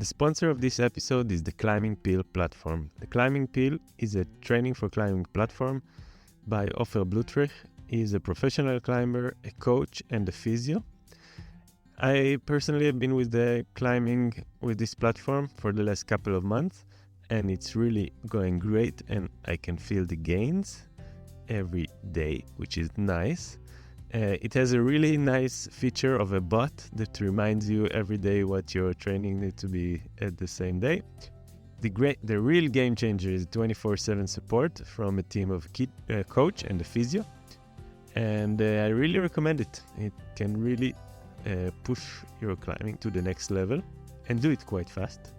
The sponsor of this episode is the Climbing Pill platform. The Climbing Pill is a training for climbing platform by Ofer Blutrich. He is a professional climber, a coach, and a physio. I personally have been with the climbing with this platform for the last couple of months, and it's really going great, and I can feel the gains every day, which is nice. It has a really nice feature of a bot that reminds you every day what your training needs to be at the same day. The real game changer is 24/7 support from a team of coach and a physio, and I really recommend it. It can really push your climbing to the next level and do it quite fast.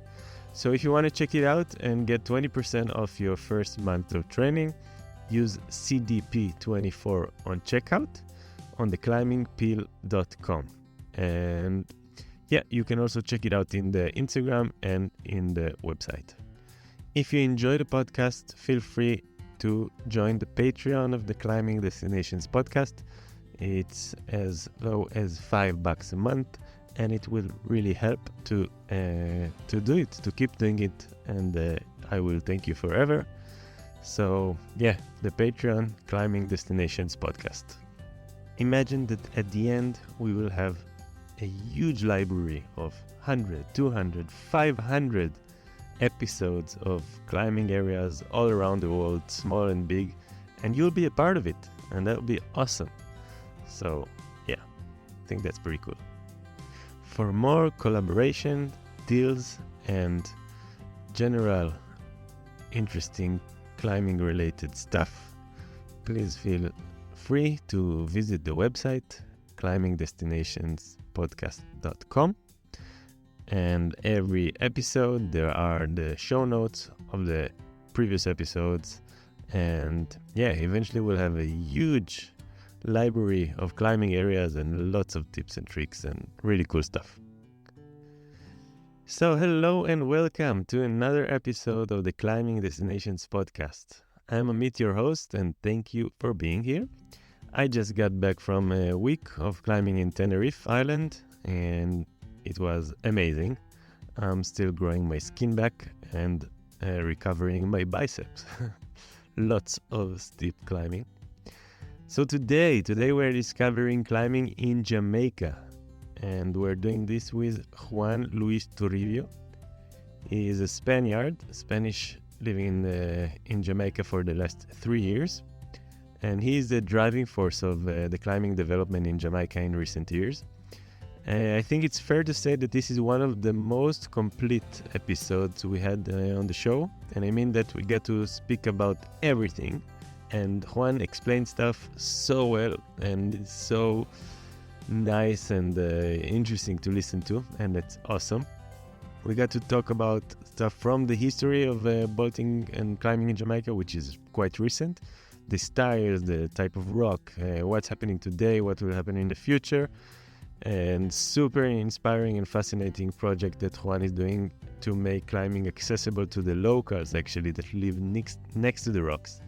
So if you want to check it out and get 20% off your first month of training, use CDP24 on checkout on theclimbingpill.com. And yeah, you can also check it out in the Instagram and in the website. If you enjoy the podcast, feel free to join the Patreon of the Climbing Destinations podcast. It's as low as $5 a month, and it will really help to do it, to keep doing it, and I will thank you forever. So yeah, the Patreon Climbing Destinations podcast. Imagine that at the end we will have a huge library of 100, 200, 500 episodes of climbing areas all around the world, small and big, and you'll be a part of it, and that would be awesome. So yeah, I think that's pretty cool. For more collaboration, deals, and general interesting climbing related stuff, please feel free to visit the website climbingdestinationspodcast.com, and every episode there are the show notes of the previous episodes, and yeah, eventually we'll have a huge library of climbing areas and lots of tips and tricks and really cool stuff. So hello and welcome to another episode of the Climbing Destinations podcast. I'm Amit, your host, and thank you for being here. I just got back from a week of climbing in Tenerife Island, and it was amazing. I'm still growing my skin back and recovering my biceps. Lots of steep climbing. So today we're discovering climbing in Jamaica, and we're doing this with Juan Luis Toribio. He is a Spanish living in Jamaica for the last 3 years, and he is the driving force of the climbing development in Jamaica in recent years. I think it's fair to say that this is one of the most complete episodes we had on the show, and I mean that we get to speak about everything, and Juan explains stuff so well, and it's so nice and interesting to listen to, and that's awesome. We got to talk about stuff from the history of bolting and climbing in Jamaica, which is quite recent, the styles, the type of rock, what's happening today, what will happen in the future, and super inspiring and fascinating project that Juan is doing to make climbing accessible to the locals, actually, that live next to the rocks.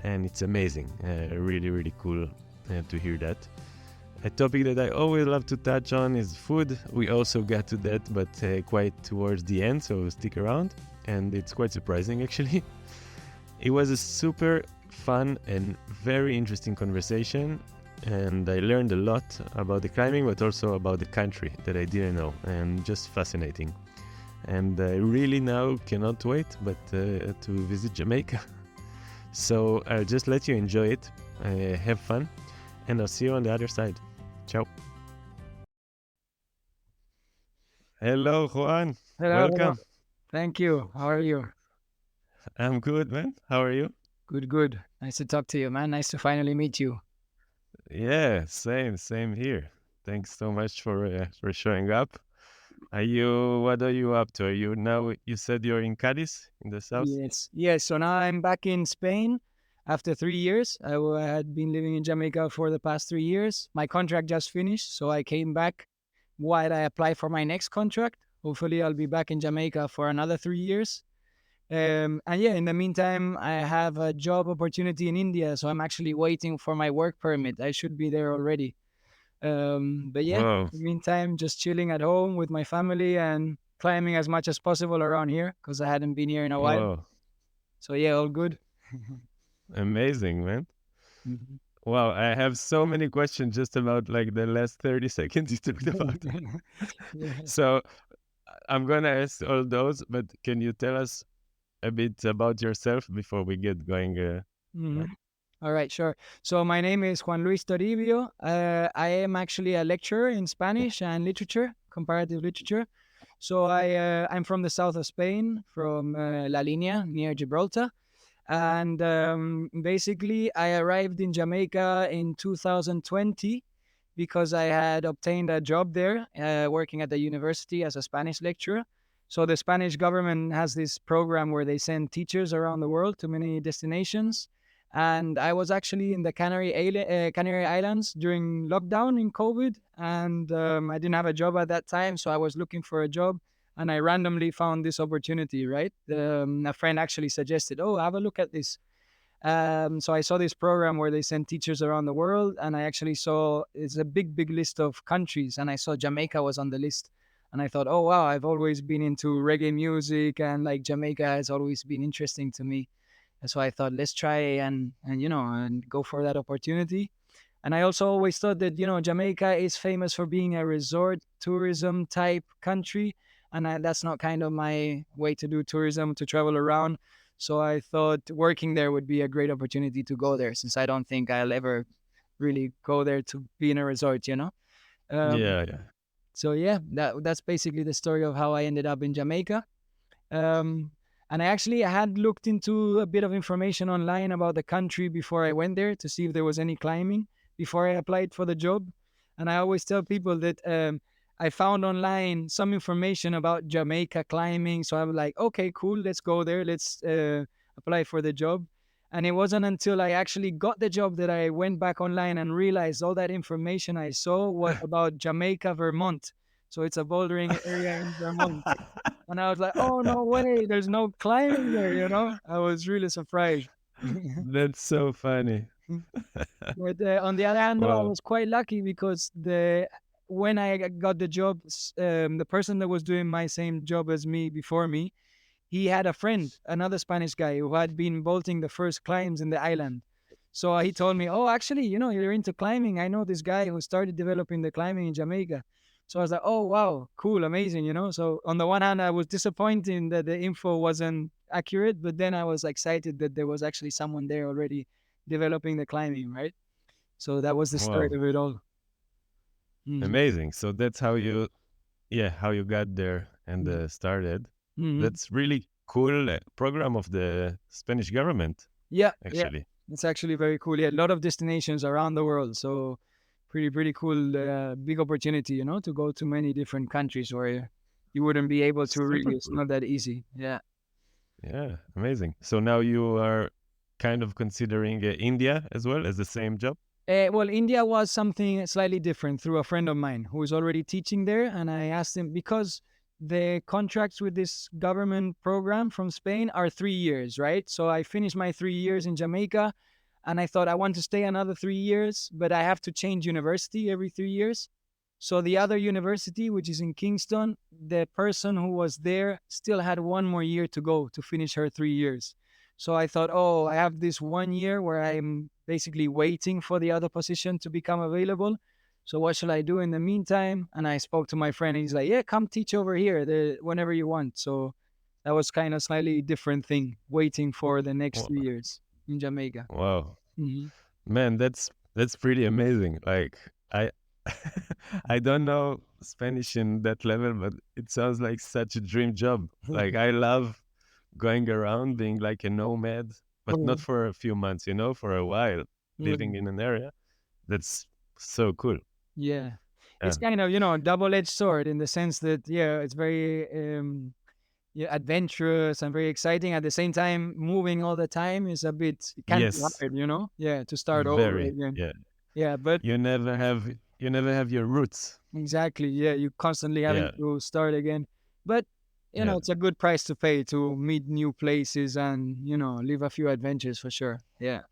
And it's amazing, really, really cool to hear that. A topic that I always love to touch on is food. We also got to that, but quite towards the end, so stick around. And it's quite surprising, actually. It was a super fun and very interesting conversation, and I learned a lot about the climbing, but also about the country that I didn't know, and just fascinating. And I really now cannot wait but to visit Jamaica. So I'll just let you enjoy it, have fun, and I'll see you on the other side. Ciao. Hello, Juan. Hello. Welcome. Thank you. How are you? I'm good, man. How are you? Good. Nice to talk to you, man. Nice to finally meet you. Yeah, same here. Thanks so much for showing up. What are you up to? You said you're in Cadiz, in the south? Yes. So now I'm back in Spain after 3 years. I had been living in Jamaica for the past 3 years. My contract just finished, so I came back while I apply for my next contract. Hopefully, I'll be back in Jamaica for another 3 years. And yeah, in the meantime, I have a job opportunity in India, so I'm actually waiting for my work permit. I should be there already. But yeah, Whoa. in the meantime, just chilling at home with my family and climbing as much as possible around here because I hadn't been here in a while. Oh, So yeah, all good. amazing, man. Mhm. Wow, I have so many questions just about like the last 30 seconds you talked about. Yeah. So I'm gonna ask all those, but can you tell us a bit about yourself before we get going? Yeah. Mhm. All right, sure. So my name is Juan Luis Toribio. I am actually a lecturer in Spanish and literature, comparative literature. So I'm from the south of Spain, from La Linea near Gibraltar. And basically, I arrived in Jamaica in 2020 because I had obtained a job there working at the university as a Spanish lecturer. So the Spanish government has this program where they send teachers around the world to many destinations. And I was actually in the Canary Islands during lockdown in COVID, and I didn't have a job at that time, so I was looking for a job, and I randomly found this opportunity. Right, a friend actually suggested, "Oh, have a look at this." So I saw this program where they send teachers around the world, and I actually saw it's a big, big list of countries, and I saw Jamaica was on the list, and I thought, oh wow, I've always been into reggae music, and like Jamaica has always been interesting to me, and so I thought, let's try and and go for that opportunity. And I also always thought that Jamaica is famous for being a resort tourism type country, and that's not kind of my way to do tourism, to travel around. So I thought working there would be a great opportunity to go there, since I don't think I'll ever really go there to be in a resort. Um, Yeah, yeah. so yeah, that's basically the story of how I ended up in Jamaica. Um, and I had looked into a bit of information online about the country before I went there to see if there was any climbing before I applied for the job. And I always tell people that I found online some information about Jamaica climbing. So I'm like, okay, cool, let's go there. Let's apply for the job. And it wasn't until I actually got the job that I went back online and realized all that information I saw was about Jamaica, Vermont. So it's a bouldering area in Vermont. And I was like, "Oh no way! There's no climbing there." I was really surprised. That's so funny. But on the other hand, though, I Wow. was quite lucky because the when I got the job, the person that was doing my same job as me before me, he had a friend, another Spanish guy who had been bolting the first climbs in the island. So he told me, "Oh, actually, you're into climbing. I know this guy who started developing the climbing in Jamaica." So I was like, "Oh, wow, cool, amazing." So on the one hand, I was disappointed that the info wasn't accurate, but then I was excited that there was actually someone there already developing the climbing, right? So that was the start Wow. of it all. Mm-hmm. Amazing. So that's how you, yeah, how you got there and started. Mm-hmm. That's really cool program of the Spanish government, Yeah, yeah. actually. It's actually very cool. Yeah, a lot of destinations around the world. So pretty cool, big opportunity, to go to many different countries where you wouldn't be able to really. Super It's cool. not that easy. Yeah. Yeah, amazing. So now you are kind of considering India as well as the same job? Well, India was something slightly different through a friend of mine who is already teaching there. And I asked him because the contracts with this government program from Spain are 3 years, right? So I finished my 3 years in Jamaica and I thought I want to stay another 3 years, but I have to change university every 3 years. So the other university, which is in Kingston, the person who was there still had one more year to go to finish her 3 years. So I thought, oh, I have this 1 year where I'm basically waiting for the other position to become available. So what shall I do in the meantime? And I spoke to my friend. And he's like, yeah, come teach over here whenever you want. So that was kind of slightly different thing, waiting for the next Wow. 3 years in Jamaica. Wow. Hmm. Man, that's pretty amazing. Like I I don't know Spanish in that level, but it sounds like such a dream job. Like I love going around being like a nomad, but not for a few months, for a while, living in an area. That's so cool. Yeah. Yeah. It's kind of, a double-edged sword in the sense that, yeah, it's very yeah, adventurous and very exciting. At the same time, moving all the time is it can be Yes. hard. Yeah, to start over Very. again. Yeah. Yeah, but You never have your roots. exactly. Yeah, you constantly having Yeah. to start again. But, Yeah. it's a good price to pay to meet new places and, live a few adventures for sure. Yeah.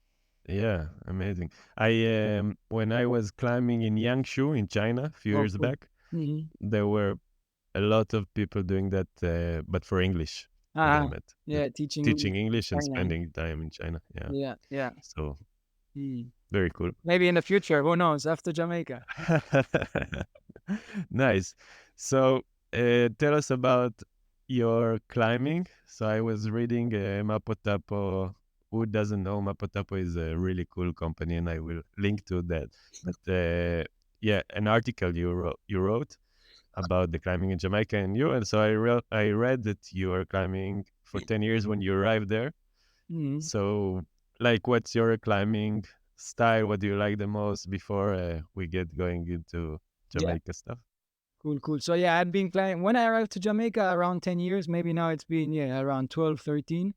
Yeah, amazing. When I was climbing in Yangshu in China a few Oh, years cool. back, Hmm. there were a lot of people doing that, but for English that I Uh-huh. met. Yeah. Yeah, teaching English Teaching English in and China. spending time in China. Yeah. Yeah, yeah. So Mm. very cool. Maybe in the future, who knows? After Jamaica. Nice. So tell us about your climbing. So I was reading Mapo Tapo. Who doesn't know, Mapo Tapo is a really cool company, and I will link to that. But yeah, an article you wrote about the climbing in Jamaica and you. And so I read that you were climbing for 10 years when you arrived there. Mm. So, like, what's your climbing style? What do you like the most before we get going into Yeah. Jamaica stuff? Cool, cool. So yeah, I'd been climbing when I arrived to Jamaica around 10 years. Maybe now it's been, yeah, around 12, 13.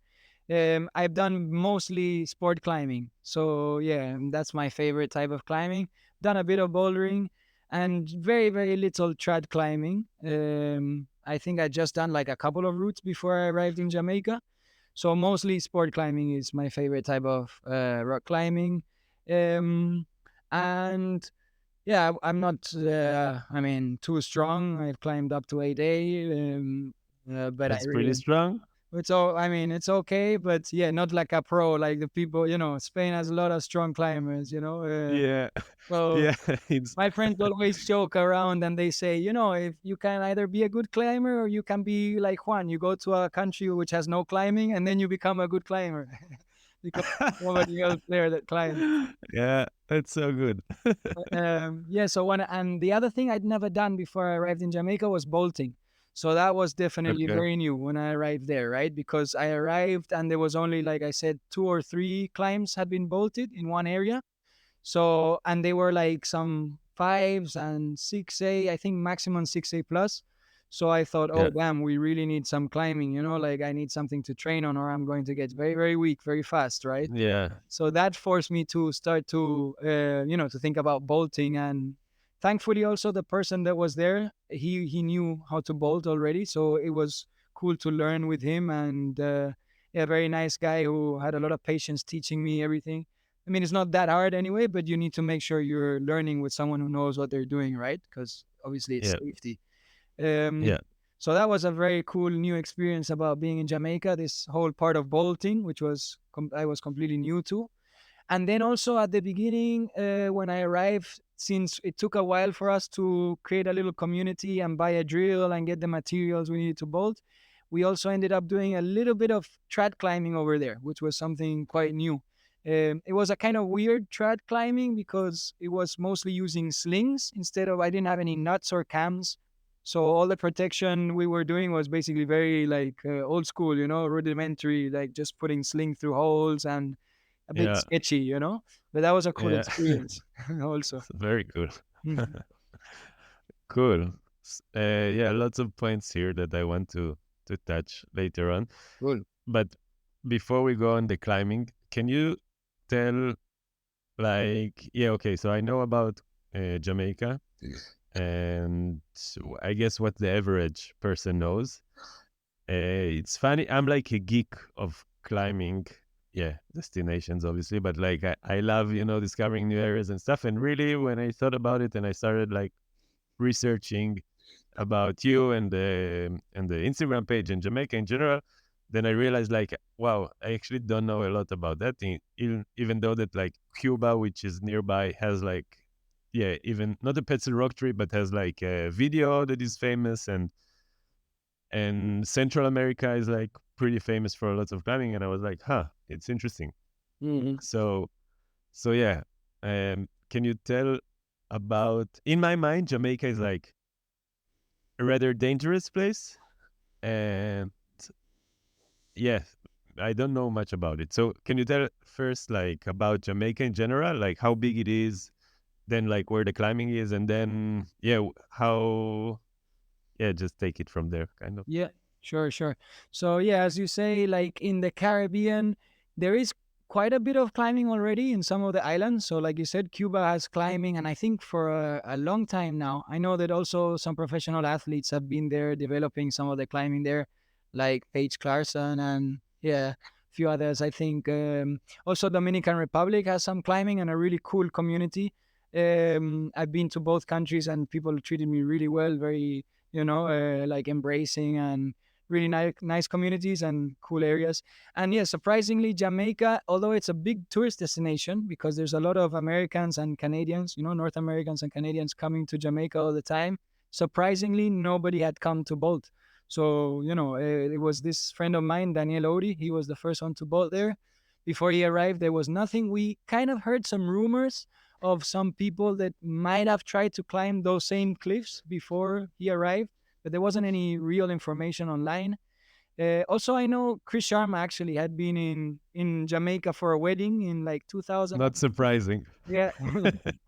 I've done mostly sport climbing. So yeah, that's my favorite type of climbing. Done a bit of bouldering and very, very little trad climbing. I think I just done like a couple of routes before I arrived in Jamaica. So mostly sport climbing is my favorite type of rock climbing. And yeah, I'm not, I mean, too strong. I've climbed up to 8A, but I That's pretty really, strong. it's all, I mean, it's okay, but yeah, not like a pro, like the people, Spain has a lot of strong climbers. Yeah, Well, yeah. It's my friends always joke around and they say, if you can either be a good climber or you can be like Juan, you go to a country which has no climbing and then you become a good climber because nobody else there that climbs. yeah, that's so good. Yeah, so and the other thing I'd never done before I arrived in Jamaica was bolting. So that was definitely Okay. very new when I arrived there, right? Because I arrived and there was only, like I said, two or three climbs had been bolted in one area. So, and they were like some fives and 6A, I think maximum 6A plus. So I thought, Yeah, oh, damn, we really need some climbing, like I need something to train on or I'm going to get very, very weak very fast, right? yeah, So that forced me to start to to think about bolting. And thankfully also the person that was there, he knew how to bolt already, so it was cool to learn with him. And yeah, very nice guy who had a lot of patience teaching me everything. I mean, it's not that hard anyway, but you need to make sure you're learning with someone who knows what they're doing, right? Because obviously it's yeah, safety. um, yeah. so that was a very cool new experience about being in Jamaica, this whole part of bolting, which was I was completely new to. And then also at the beginning, when I arrived, since it took a while for us to create a little community and buy a drill and get the materials we needed to bolt, we also ended up doing a little bit of trad climbing over there, which was something quite new. It was a kind of weird trad climbing because it was mostly using slings instead of, I didn't have any nuts or cams. So all the protection we were doing was basically very like old school, rudimentary, like just putting sling through holes and a bit Yeah, sketchy. But that was a cool yeah. experience also. Very cool. Mhm. Cool. Yeah, lots of points here that I want to touch later on. Cool. But before we go on the climbing, can you tell, like, yeah, okay, so I know about Jamaica, and I guess what the average person knows. It's funny. I'm like a geek of climbing, yeah, destinations, obviously, but like I love, discovering new areas and stuff. And really, when I thought about it and I started like researching about you and the Instagram page and Jamaica in general, then I realized like, wow, I actually don't know a lot about that. Even though that like Cuba, which is nearby, has like, yeah, even not a Petzl rock tree, but has like a video that is famous, and Central America is like pretty famous for lots of climbing. And I was like, huh, it's interesting. Mhm. So yeah, can you tell about? In my mind, Jamaica is like a rather dangerous place, and yeah, I don't know much about it. So can you tell first like about Jamaica in general, like how big it is, then like where the climbing is, and then yeah, how, yeah, just take it from there, kind of. Yeah, sure, sure. So yeah, as you say, like in the Caribbean, there is quite a bit of climbing already in some of the islands. So like you said, Cuba has climbing, and I think for a long time now. I know that also some professional athletes have been there developing some of the climbing there, like Paige Clarkson and yeah, a few others. I think also Dominican Republic has some climbing and a really cool community. I've been to both countries and people treated me really well, very like embracing and really nice communities and cool areas. And yeah, surprisingly, Jamaica, although it's a big tourist destination because there's a lot of Americans and Canadians, North Americans and Canadians coming to Jamaica all the time, surprisingly, nobody had come to bolt. So, it was this friend of mine, Daniel Odie. He was the first one to bolt there. Before he arrived, there was nothing. We kind of heard some rumors of some people that might have tried to climb those same cliffs before he arrived, but there wasn't any real information online. Also, I know Chris Sharma actually had been in Jamaica for a wedding in like 2000. Not surprising. Yeah.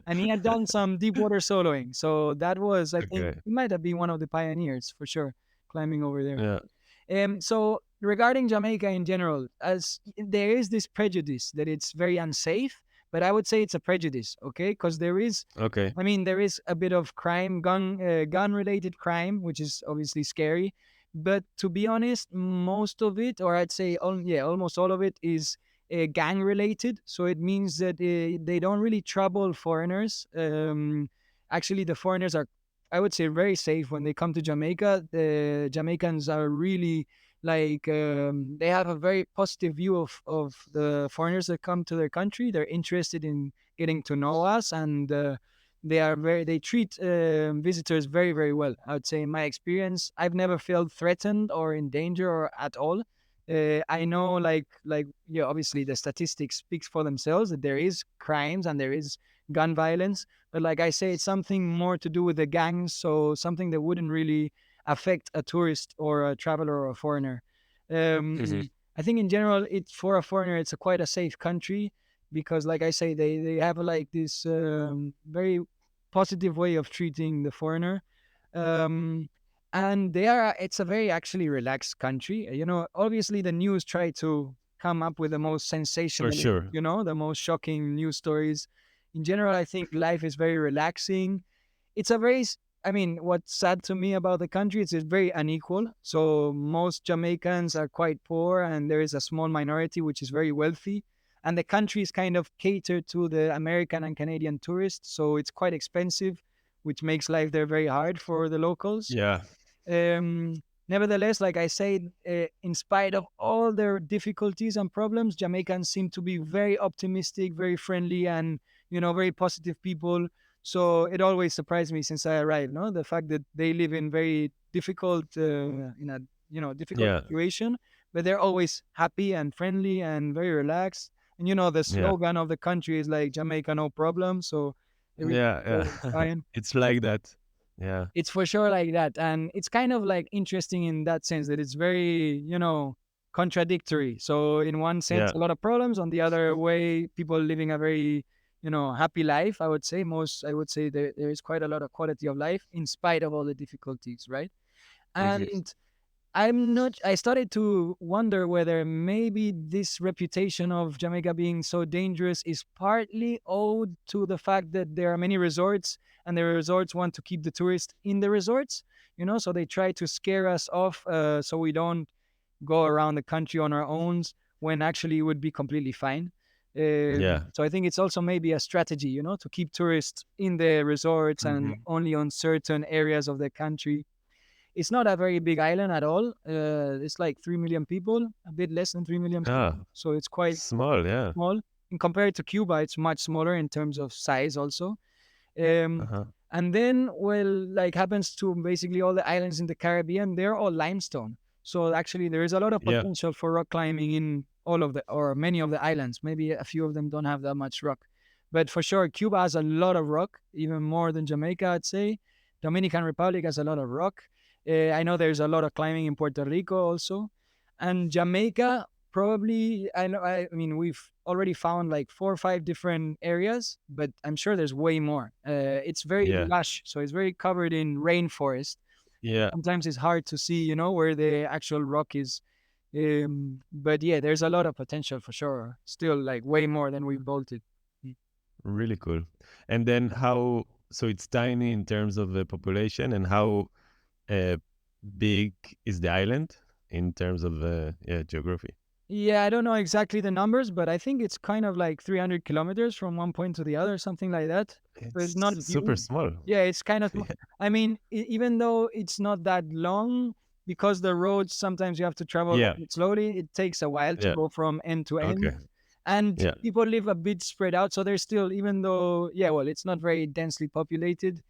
And he had done some deep water soloing. So that was, I think, Okay. he might have been one of the pioneers for sure, climbing over there. Yeah. So regarding Jamaica in general, as there is this prejudice that it's very unsafe, but I would say it's a prejudice, okay? Because Okay. there is a bit of crime, gun related crime, which is obviously scary. But to be honest, most of it, or I'd say, almost all of it is gang related. So it means that they don't really trouble foreigners. Actually, the foreigners are, I would say, very safe when they come to Jamaica. The Jamaicans are really like they have a very positive view of the foreigners that come to their country. They're interested in getting to know us, and they treat visitors very, very well. I would say, in my experience, I've never felt threatened or in danger or at all. I know, yeah, obviously the statistics speaks for themselves that there is crimes and there is gun violence, but like I say, it's something more to do with the gangs, so something that wouldn't really affect a tourist or a traveler or a foreigner. Hmm. I think in general, it for a foreigner, it's quite a safe country because, like I say, they have like this very positive way of treating the foreigner. Um, and it's a very actually relaxed country. Obviously the news try to come up with the most For sensational, sure. the most shocking news stories. In general, I think life is very relaxing. It's a very I mean, what's sad to me about the country is it's very unequal. So most Jamaicans are quite poor, and there is a small minority which is very wealthy. And the country is kind of catered to the American and Canadian tourists, so it's quite expensive, which makes life there very hard for the locals. Yeah. Um, Nevertheless, like I said, in spite of all their difficulties and problems, Jamaicans seem to be very optimistic, very friendly, and very positive people. So it always surprised me since I arrived. No, the fact that they live in very difficult, in a difficult Yeah. situation, but they're always happy and friendly and very relaxed. And the Yeah. slogan of the country is like Jamaica, no problem. So everything's Yeah. Yeah. fine. It's like that. Yeah. It's for sure like that. And it's kind of like interesting in that sense that it's very, contradictory. So in one sense, Yeah. a lot of problems. On the other way, people living a very, happy life. I would say there is quite a lot of quality of life in spite of all the difficulties, right? Hmm. And I started to wonder whether maybe this reputation of Jamaica being so dangerous is partly owed to the fact that there are many resorts and the resorts want to keep the tourists in the resorts, so they try to scare us off so we don't go around the country on our own when actually it would be completely fine. Yeah. So I think it's also maybe a strategy, to keep tourists in the resorts and Hmm. only on certain areas of the country. It's not a very big island at all. It's like 3 million people, a bit less than 3 million people. Ah, So it's quite small. Yeah. small. And compared to Cuba, it's much smaller in terms of size also. Um, Uh-huh. and then, well, like happens to basically all the islands in the Caribbean, they're all limestone. So actually, there is a lot of Yeah. potential for rock climbing in all of the, or many of the islands. Maybe a few of them don't have that much rock. But for sure, Cuba has a lot of rock, even more than Jamaica, I'd say. Dominican Republic has a lot of rock. I know there's a lot of climbing in Puerto Rico also. And Jamaica, probably, I mean, we've already found like 4 or 5 different areas, but I'm sure there's way more. It's very Yeah. lush, so it's very covered in rainforest. Yeah. Sometimes it's hard to see, where the actual rock is. But yeah, there's a lot of potential for sure. Still, like way more than we've bolted. Mm. Really cool. And then how? So it's tiny in terms of the population, and how uh, big is the island in terms of geography? Yeah, I don't know exactly the numbers, but I think it's kind of like 300 kilometers from one point to the other, something like that. so it's It's not super huge. small. Yeah, it's kind of small. I mean, even though it's not that long, because the roads sometimes you have to travel Yeah. slowly, it takes a while to Yeah. go from end to end. Okay. And Yeah. people live a bit spread out, so there's still, even though, yeah, well, it's not very densely populated.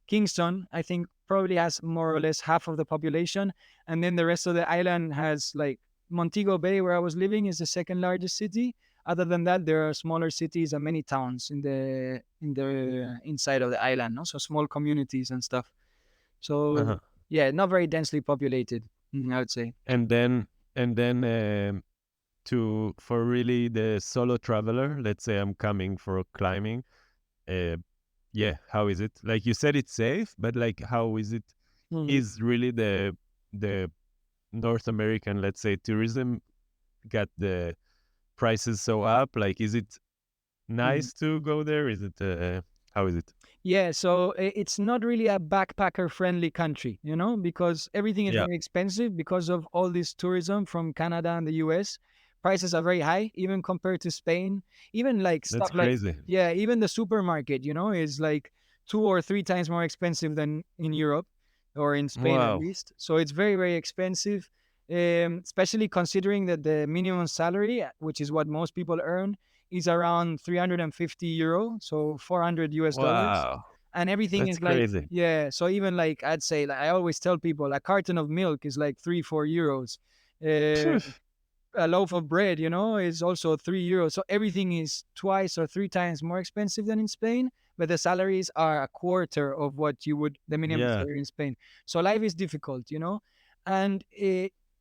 Kingston, I think, probably has more or less half of the population, and then the rest of the island has, like, Montego Bay, where I was living, is the second largest city. Other than that, there are smaller cities and many towns in the inside of the island, no? So small communities and stuff. So Uh-huh. yeah, not very densely populated, I would say. And then to for really the solo traveler, let's say I'm coming for climbing, uh yeah, how is it? Like you said it's safe, but like how is it? Mhm. Is really the North American, let's say, tourism got the prices so up? Like, is it Mhm. nice to go there? Is it how is it? Yeah, so it's not really a backpacker friendly country, because everything is Yeah, very expensive because of all this tourism from Canada and the US. Prices are very high, even compared to Spain. Even like that's stuff like, crazy. yeah, even the supermarket, is like 2 or 3 times more expensive than in Europe or in Spain at Wow. least. So it's very, very expensive, especially considering that the minimum salary, which is what most people earn, is around 350 euro, so 400 US dollars. Wow. And everything That's is like, crazy. yeah. So even like, I'd say, like, I always tell people, a carton of milk is like 3 4 euros. Phew. A loaf of bread, is also 3 euros. So everything is twice or 3 times more expensive than in Spain, but the salaries are a quarter of what you would, the minimum Yeah. salary in Spain. So life is difficult, and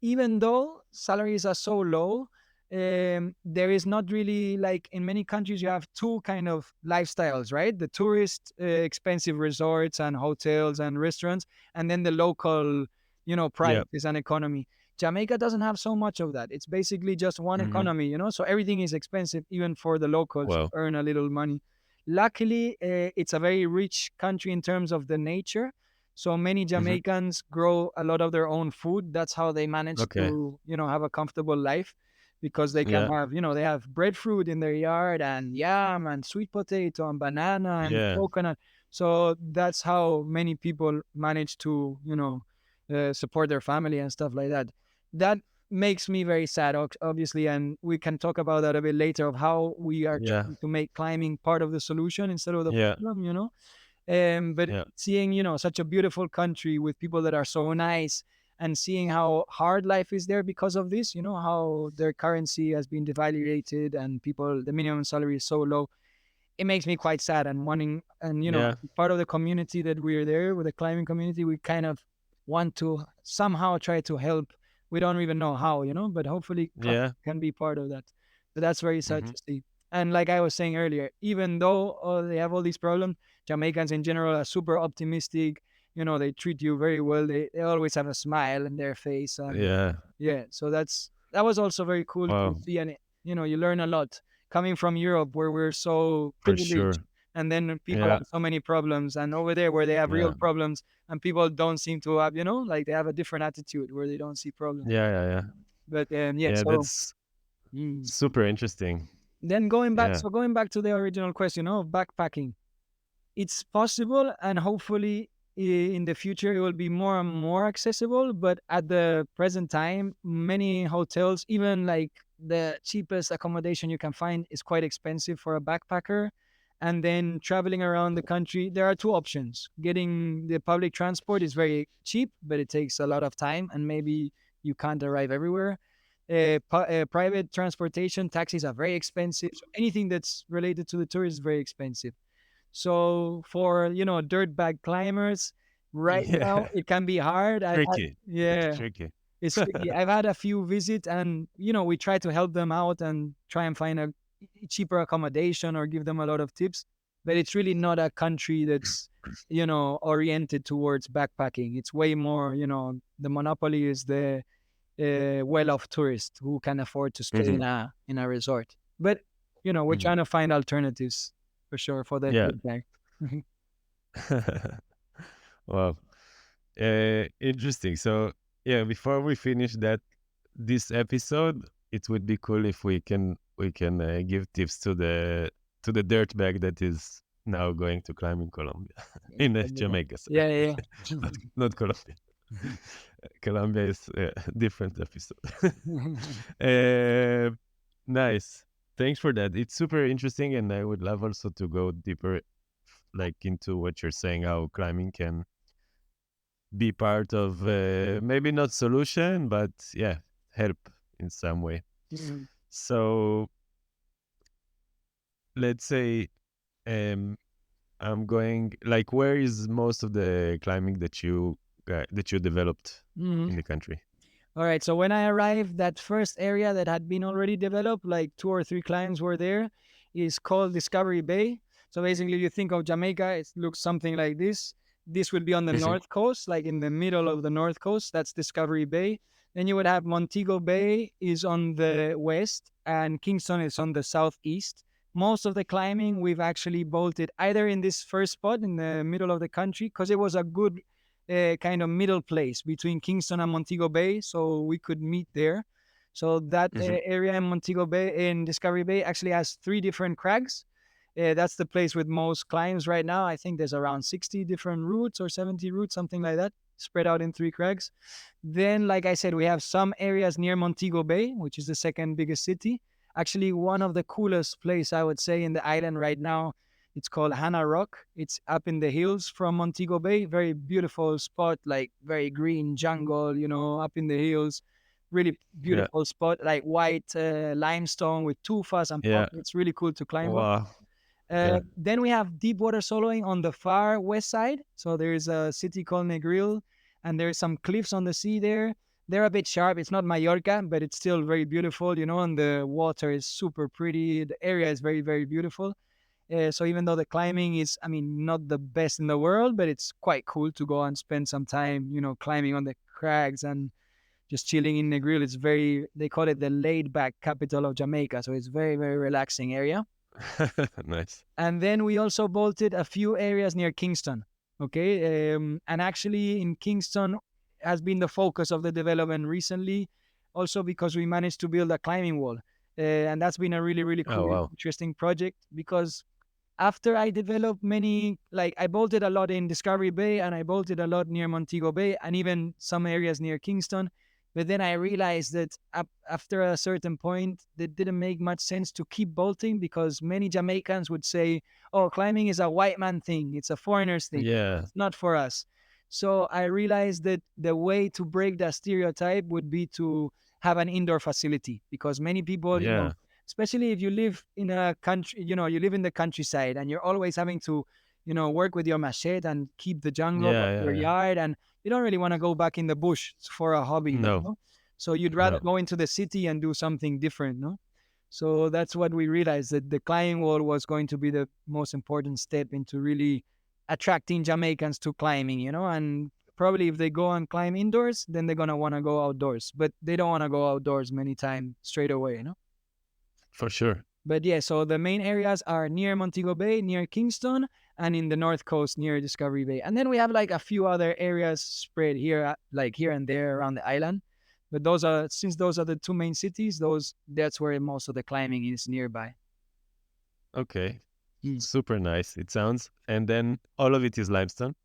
even though salaries are so low, there is not really, like in many countries, you have two kind of lifestyles, right? The tourist expensive resorts and hotels and restaurants, and then the local, Yeah. prices and economy. Jamaica doesn't have so much of that. It's basically just one Hmm. economy, so everything is expensive, even for the locals who Wow. earn a little money. Luckily, it's a very rich country in terms of the nature. So many Hmm. Jamaicans grow a lot of their own food. That's how they manage Okay. to, have a comfortable life, because they can Yeah. have, they have breadfruit in their yard and yam and sweet potato and banana and Yeah. coconut. So that's how many people manage to, support their family and stuff like that. That makes me very sad, obviously, and we can talk about that a bit later, of how we are Yeah. trying to make climbing part of the solution instead of the Yeah. problem. But Yeah. seeing, such a beautiful country with people that are so nice, and seeing how hard life is there because of this, how their currency has been devaluated and people, the minimum salary is so low, it makes me quite sad, and wanting, and Yeah. part of the community that we're there with, the climbing community, we kind of want to somehow try to help. We don't even know how, but hopefully Yeah. can be part of that. But that's very sad Hmm. to see. And like I was saying earlier, even though they have all these problems, Jamaicans in general are super optimistic. They treat you very well. They always have a smile in their face, and Yeah. yeah. So that was also very cool to Wow. see, and you learn a lot coming from Europe, where we're so For privileged, sure. and then people Yeah. have so many problems, and over there where they have real Yeah. problems, and people don't seem to have, like, they have a different attitude where they don't see problems. Yeah. Yeah. Yeah. But yeah, Yeah. so That's mm. super interesting. Then Yeah. going back to the original question of backpacking, it's possible, and hopefully in the future it will be more and more accessible. But at the present time, many hotels, even like the cheapest accommodation you can find, is quite expensive for a backpacker. And then traveling around the country, there are two options. Getting the public transport is very cheap, but it takes a lot of time, and maybe you can't arrive everywhere. Private transportation, taxis are very expensive. So anything that's related to the tourist is very expensive. So for, dirt bag climbers, right now Yeah. it can be hard. Tricky. It's Yeah, tricky. it's tricky. I've had a few visits, and we try to help them out and try and find a cheaper accommodation or give them a lot of tips. But it's really not a country that's, oriented towards backpacking. It's way more, the monopoly is the well-off tourist who can afford to stay Hmm. in a resort. But we're Hmm. trying to find alternatives for sure for the Yeah. dirt bag. Wow. Interesting. So yeah, before we finish this episode, it would be cool if we can give tips to the dirt bag that is now going to climb in Colombia, in in Colombia. Jamaica, sorry, Yeah, yeah, not Colombia. Colombia is a different episode. yeah. uh, nice. Thanks for that. It's super interesting, and I would love also to go deeper, like into what you're saying, how climbing can be part of maybe not solution, but yeah, help in some way. Mhm. So let's say um, I'm going like where is most of the climbing that you developed Mhm. in the country? All right. So when I arrived, that first area that had been already developed, like two or three climbs were there, is called Discovery Bay. So basically, you think of Jamaica, it looks something like this. This would be on the Mhm. north coast, like in the middle of the north coast. That's Discovery Bay. Then you would have Montego Bay is on the west, and Kingston is on the southeast. Most of the climbing we've actually bolted either in this first spot in the middle of the country because it was a good kind of middle place between Kingston and Montego Bay, so we could meet there. So that Mhm. area in Montego Bay, in Discovery Bay, actually has three different crags. That's the place with most climbs right now. I think there's around 60 different routes or 70 routes, something like that, spread out in three crags. Then, like I said, we have some areas near Montego Bay, which is the second biggest city. Actually, one of the coolest place I would say in the island right now. It's called Hannah Rock. It's up in the hills from Montego Bay. Very beautiful spot, like very green jungle, up in the hills. Really Yeah. beautiful spot, like white limestone with tufas and Yeah. pockets. Really cool to climb up. Wow. Yeah. Then we have deep water soloing on the far west side. So there's a city called Negril, and there's some cliffs on the sea there. They're a bit sharp. It's not Mallorca, but it's still very beautiful, and the water is super pretty. The area is very, very beautiful. So even though the climbing is, I mean, not the best in the world, but it's quite cool to go and spend some time, climbing on the crags and just chilling in Negril. It's they call it the laid back capital of Jamaica. So it's very, very relaxing area. Nice. And then we also bolted a few areas near Kingston. Okay. And actually, in Kingston has been the focus of the development recently, also because we managed to build a climbing wall. And that's been a really, really cool, Oh wow. interesting project because after I developed many, like I bolted a lot in Discovery Bay and I bolted a lot near Montego Bay and even some areas near Kingston. But then I realized that after a certain point, it didn't make much sense to keep bolting because many Jamaicans would say, oh, climbing is a white man thing, it's a foreigner's thing, Yeah. it's not for us. So I realized that the way to break that stereotype would be to have an indoor facility because many people, Yeah. especially if you live in a country, you live in the countryside and you're always having to, work with your machete and keep the jungle Yeah. of Yeah. your Yeah. yard. And you don't really want to go back in the bush for a hobby, No. So you'd rather No. go into the city and do something different, no? So that's what we realized that the climbing wall was going to be the most important step into really attracting Jamaicans to climbing, and probably if they go and climb indoors, then they're gonna want to go outdoors. But they don't want to go outdoors many times straight away. For sure. But yeah, so the main areas are near Montego Bay, near Kingston, and in the north coast near Discovery Bay. And then we have like a few other areas spread here, like here and there around the island. But since those are the two main cities, that's where most of the climbing is nearby. Okay. Mm. Super nice. It sounds. And then all of it is limestone.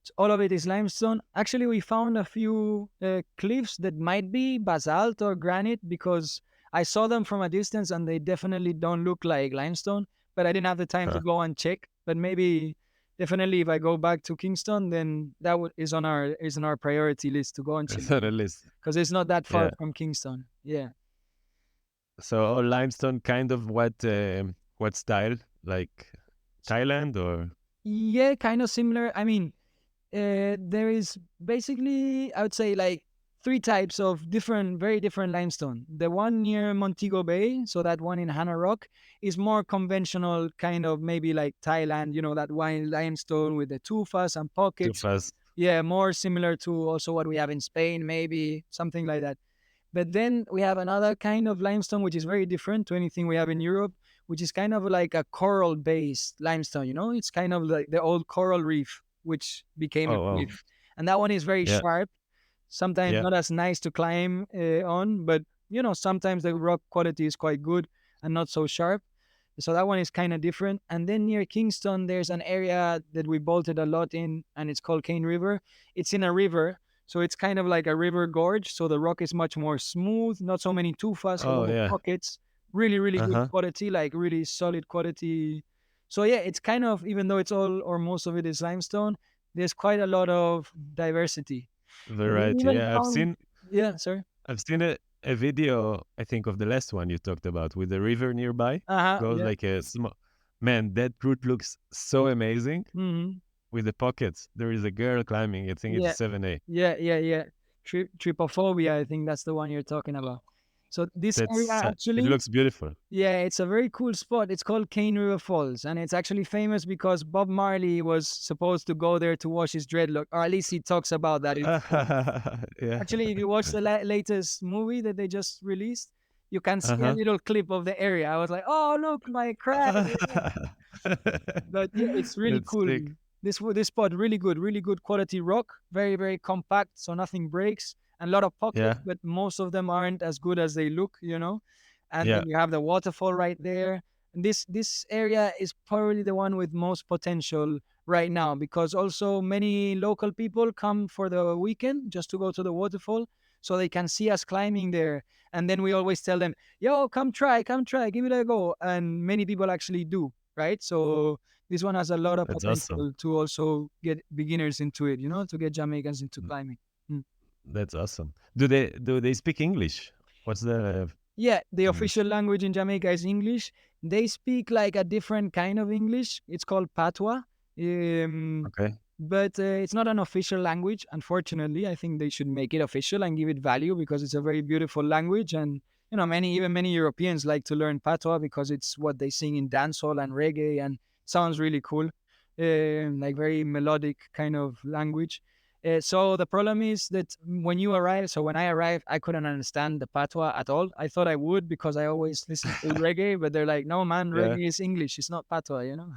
So all of it is limestone. Actually, we found a few cliffs that might be basalt or granite because I saw them from a distance and they definitely don't look like limestone. But I didn't have the time to Huh. go and check. But maybe, definitely, if I go back to Kingston, then that is on our priority list to go and check It's on a list. because it's not that far Yeah. from Kingston. Yeah. So all limestone, kind of what style? Like Thailand or? Yeah, kind of similar. I mean, there is basically, I would say, like three types of very different limestone. The one near Montego Bay, so that one in Hannah Rock, is more conventional, kind of maybe like Thailand, that white limestone with the tufas and Too pockets. fast. Yeah, more similar to also what we have in Spain, maybe something like that. But then we have another kind of limestone, which is very different to anything we have in Europe, which is kind of like a coral based limestone. It's kind of like the old coral reef, which became a Oh, wow. cliff. And that one is very Yeah. sharp, sometimes Yeah. not as nice to climb on, but sometimes the rock quality is quite good and not so sharp. So that one is kind of different. And then near Kingston, there's an area that we bolted a lot in, and it's called Cane River. It's in a river, so it's kind of like a river gorge. So the rock is much more smooth, not so many tufas, a Oh lot of yeah. pockets, really, really good Uh-huh. quality, like really solid quality. So yeah, it's kind of, even though it's all or most of it is limestone, there's quite a lot of diversity. And we Variety. even Yeah, found, yeah, sorry. I've seen a video, I think, of the last one you talked about with the river nearby. Goes Yeah. like a small, man, that route looks so amazing Hmm. with the pockets. There is a girl climbing, I think it's Yeah. 7A. Yeah. Trypophobia, I think that's the one you're talking about. So this area It actually, looks beautiful. yeah, it's a very cool spot. It's called Cane River Falls, and it's actually famous because Bob Marley was supposed to go there to wash his dreadlock, or at least he talks about that. Yeah. Actually, if you watch the latest movie that they just released, you can see a Uh-huh. little clip of the area. I was like, oh, look, my crag. But yeah, it's really That's cool. sick. This spot really good quality rock, very compact, so nothing breaks, and a lot of pockets, Yeah. but most of them aren't as good as they look, you know. And Yeah. then you have the waterfall right there. And this area is probably the one with most potential right now, because also many local people come for the weekend just to go to the waterfall, so they can see us climbing there. And then we always tell them, yo, come try, give it a go. And many people actually do, right? So this one has a lot of That's awesome. potential to also get beginners into it, you know, to get Jamaicans into Mm, climbing. Mm. That's awesome. Do they speak English? What's the Yeah, the English? official language in Jamaica is English. They speak like a different kind of English. It's called patois. Um, Okay. but it's not an official language, unfortunately. I think they should make it official and give it value, because it's a very beautiful language. And you know, many Europeans like to learn patois because it's what they sing in dancehall and reggae, and sounds really cool, like very melodic kind of language. So the problem is that when you arrive, so when I arrived, I couldn't understand the patois at all. I thought I would because I always listen to reggae, but they're like, no, man, Yeah. reggae is English. It's not patois, you know?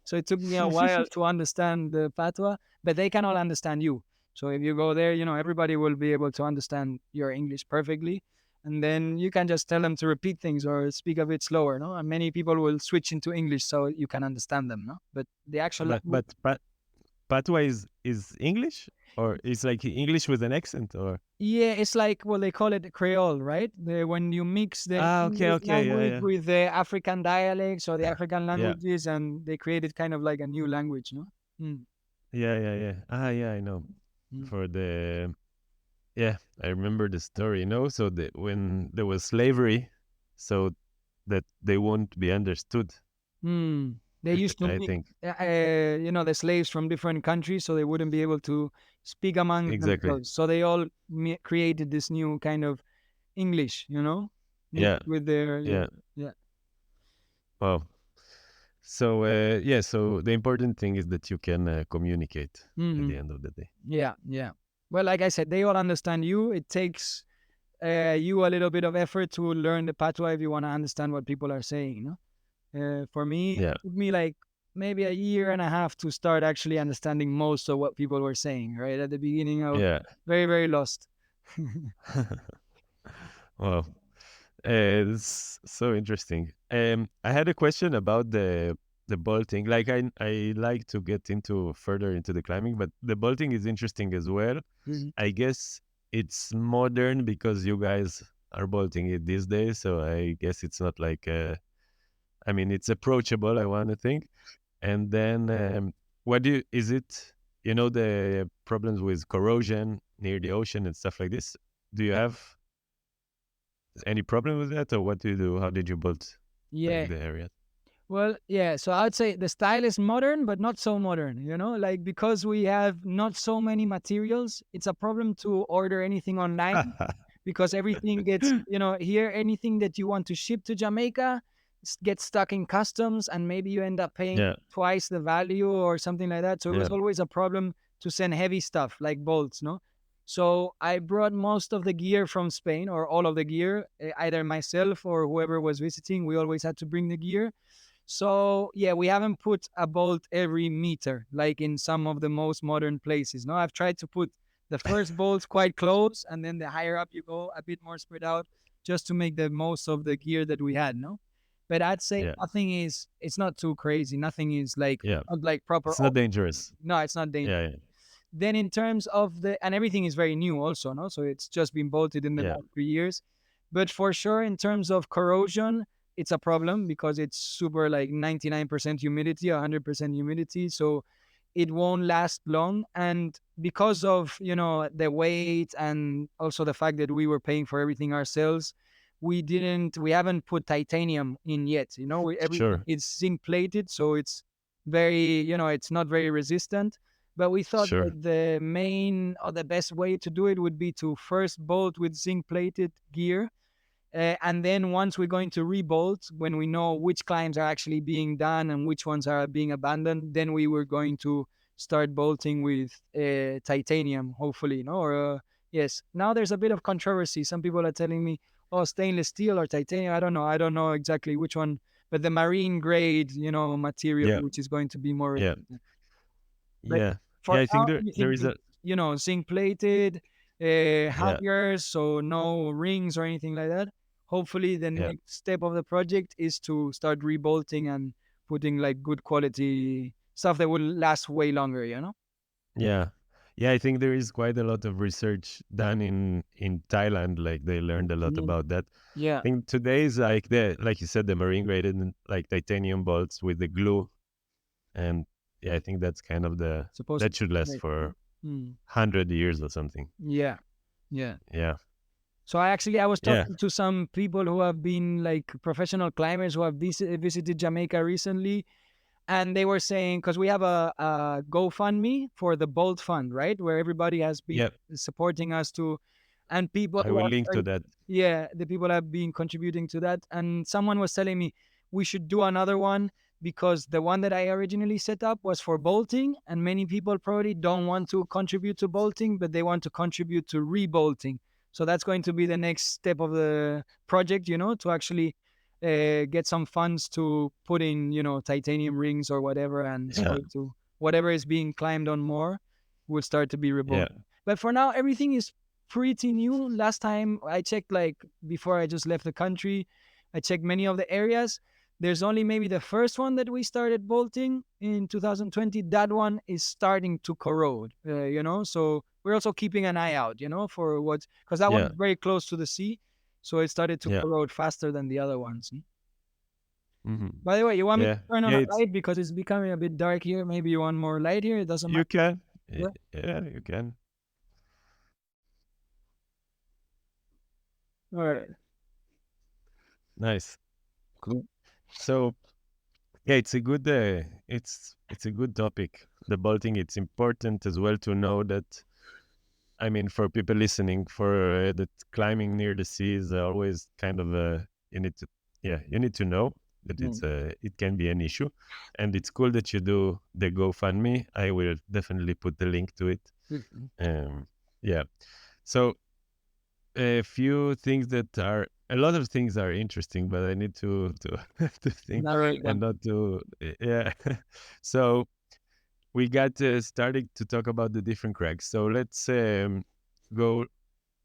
So it took me a while to understand the patois, but they can all understand you. So if you go there, you know, everybody will be able to understand your English perfectly. And then you can just tell them to repeat things or speak a bit slower, no? And many people will switch into English so you can understand them, no? But the actual But language, patois is English, or it's like English with an accent, or yeah, it's like, well, they call it Creole, right? When you mix the okay, English okay, yeah, language yeah, with the African dialects or the African yeah, languages, and they created kind of like a new language, no? Mm, yeah. Yeah, I know. mm. For the Yeah, I remember the story. So when there was slavery, so that they won't be understood. Hmm. They used to I meet, think you know, the slaves from different countries, so they wouldn't be able to speak among exactly. themselves. So they all created this new kind of English, you know, mixed Yeah, with their, yeah, yeah. yeah. Wow. So yeah, so the important thing is that you can communicate at Hmm. the end of the day. Yeah, yeah. Well, like I said, they all understand you. It takes you a little bit of effort to learn the patois if you want to understand what people are saying, you know? For me, Yeah, it took me like maybe a year and a half to start actually understanding most of what people were saying. Right at the beginning, I was yeah. very lost. Wow. It's so interesting. I had a question about the bolting. Like I like to get into further into the climbing, but the bolting is interesting as well. Mhm. I guess it's modern because you guys are bolting it these days, so I guess it's not like I mean it's approachable, I want to think. And then what do you is it the problems with corrosion near the ocean and stuff like this? Do you have any problem with that, or what do you do? How did you build like Yeah. the area? Well, yeah. So I'd say the style is modern, but not so modern. You know, like because we have not so many materials, it's a problem to order anything online, because everything gets, you know, here, anything that you want to ship to Jamaica gets stuck in customs, and maybe you end up paying Yeah, twice the value or something like that. So it was yeah, always a problem to send heavy stuff like bolts, no? So I brought most of the gear from Spain, or all of the gear, either myself or whoever was visiting. We always had to bring the gear. So yeah, we haven't put a bolt every meter like in some of the most modern places. No, I've tried to put the first bolts quite close, and then the higher up you go, a bit more spread out, just to make the most of the gear that we had. No, But I'd say Yeah. nothing is, it's not too crazy. Nothing is like, Yeah. not like proper. It's not dangerous. No, it's not dangerous. Yeah. Yeah. Then in terms of and everything is very new also, no? So it's just been bolted in the Yeah. last 3 years. But for sure, in terms of corrosion, it's a problem because it's super like 99% humidity, 100% humidity. So it won't last long. And because of, the weight and also the fact that we were paying for everything ourselves, we haven't put titanium in yet. Everything Sure. is zinc plated. So it's very, it's not very resistant. But we thought Sure. that the main or the best way to do it would be to first bolt with zinc plated gear. And then once we're going to rebolt, when we know which climbs are actually being done and which ones are being abandoned, then we were going to start bolting with titanium, hopefully. No, or yes. Now there's a bit of controversy. Some people are telling me, "Oh, stainless steel or titanium." I don't know. I don't know exactly which one, but the marine grade, material, Yeah. which is going to be more Yeah. resistant. But Yeah. for Yeah. I think now, there everything is is, a zinc plated, yeah. hangers, so no rings or anything like that. Hopefully, the Yeah. next step of the project is to start rebolting and putting like good quality stuff that will last way longer. Yeah. Yeah, I think there is quite a lot of research done in Thailand. Like they learned a lot Mhm. about that. I Yeah, think today's like like you said, the marine graded like titanium bolts with the glue, and yeah, I think that's kind of supposed to that should last be. for Mm. 100 years or something. Yeah, yeah. Yeah. So I was Yeah. talking to some people who have been like professional climbers who have visited Jamaica recently, and they were saying, because we have a GoFundMe for the Bolt Fund, right, where everybody has been Yeah. supporting us to, and people I who will are link to that. yeah, the people have been contributing to that. And someone was telling me we should do another one because the one that I originally set up was for bolting, and many people probably don't want to contribute to bolting, but they want to contribute to rebolting. So that's going to be the next step of the project, to actually get some funds to put in, titanium rings or whatever, and Yeah. start to whatever is being climbed on more will start to be Yeah. rebuilt. But for now, everything is pretty new. Last time I checked, like before I just left the country, I checked many of the areas. There's only maybe the first one that we started bolting in 2020. That one is starting to corrode, So we're also keeping an eye out, for what, because that one Yeah. is very close to the sea. So it started to Yeah. corrode faster than the other ones. Hmm. By the way, you want me to Yeah. turn on Yeah. a It's light because it's becoming a bit dark here? Maybe you want more light here? It doesn't you matter. can. Yeah. Yeah, you can. All right. Nice. Cool. So yeah, it's a good topic. The bolting. It's important as well to know that. I mean, for people listening, for that climbing near the sea is always kind of you need to you need to know that Mm. it can be an issue, and it's cool that you do the GoFundMe. I will definitely put the link to it. Mhm. Yeah. So a few things that are a lot of things are interesting, but I need to to think Narrow it and down. not to yeah. So we got started to talk about the different cracks. So let's go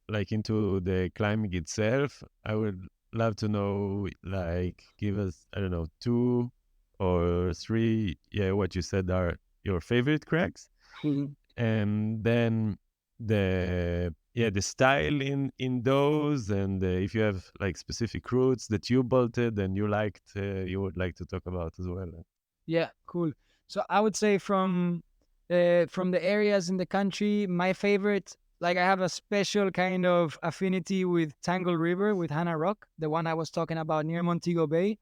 like into the climbing itself. I would love to know, like, give us, I don't know, two or three, yeah, what you said are your favorite cracks, Mhm. and then the style in those, and if you have like specific routes that you bolted and you liked, you would like to talk about as well. Yeah, cool. So I would say from the areas in the country, my favorite, like I have a special kind of affinity with Tangle River, with Hannah Rock, the one I was talking about near Montego Bay,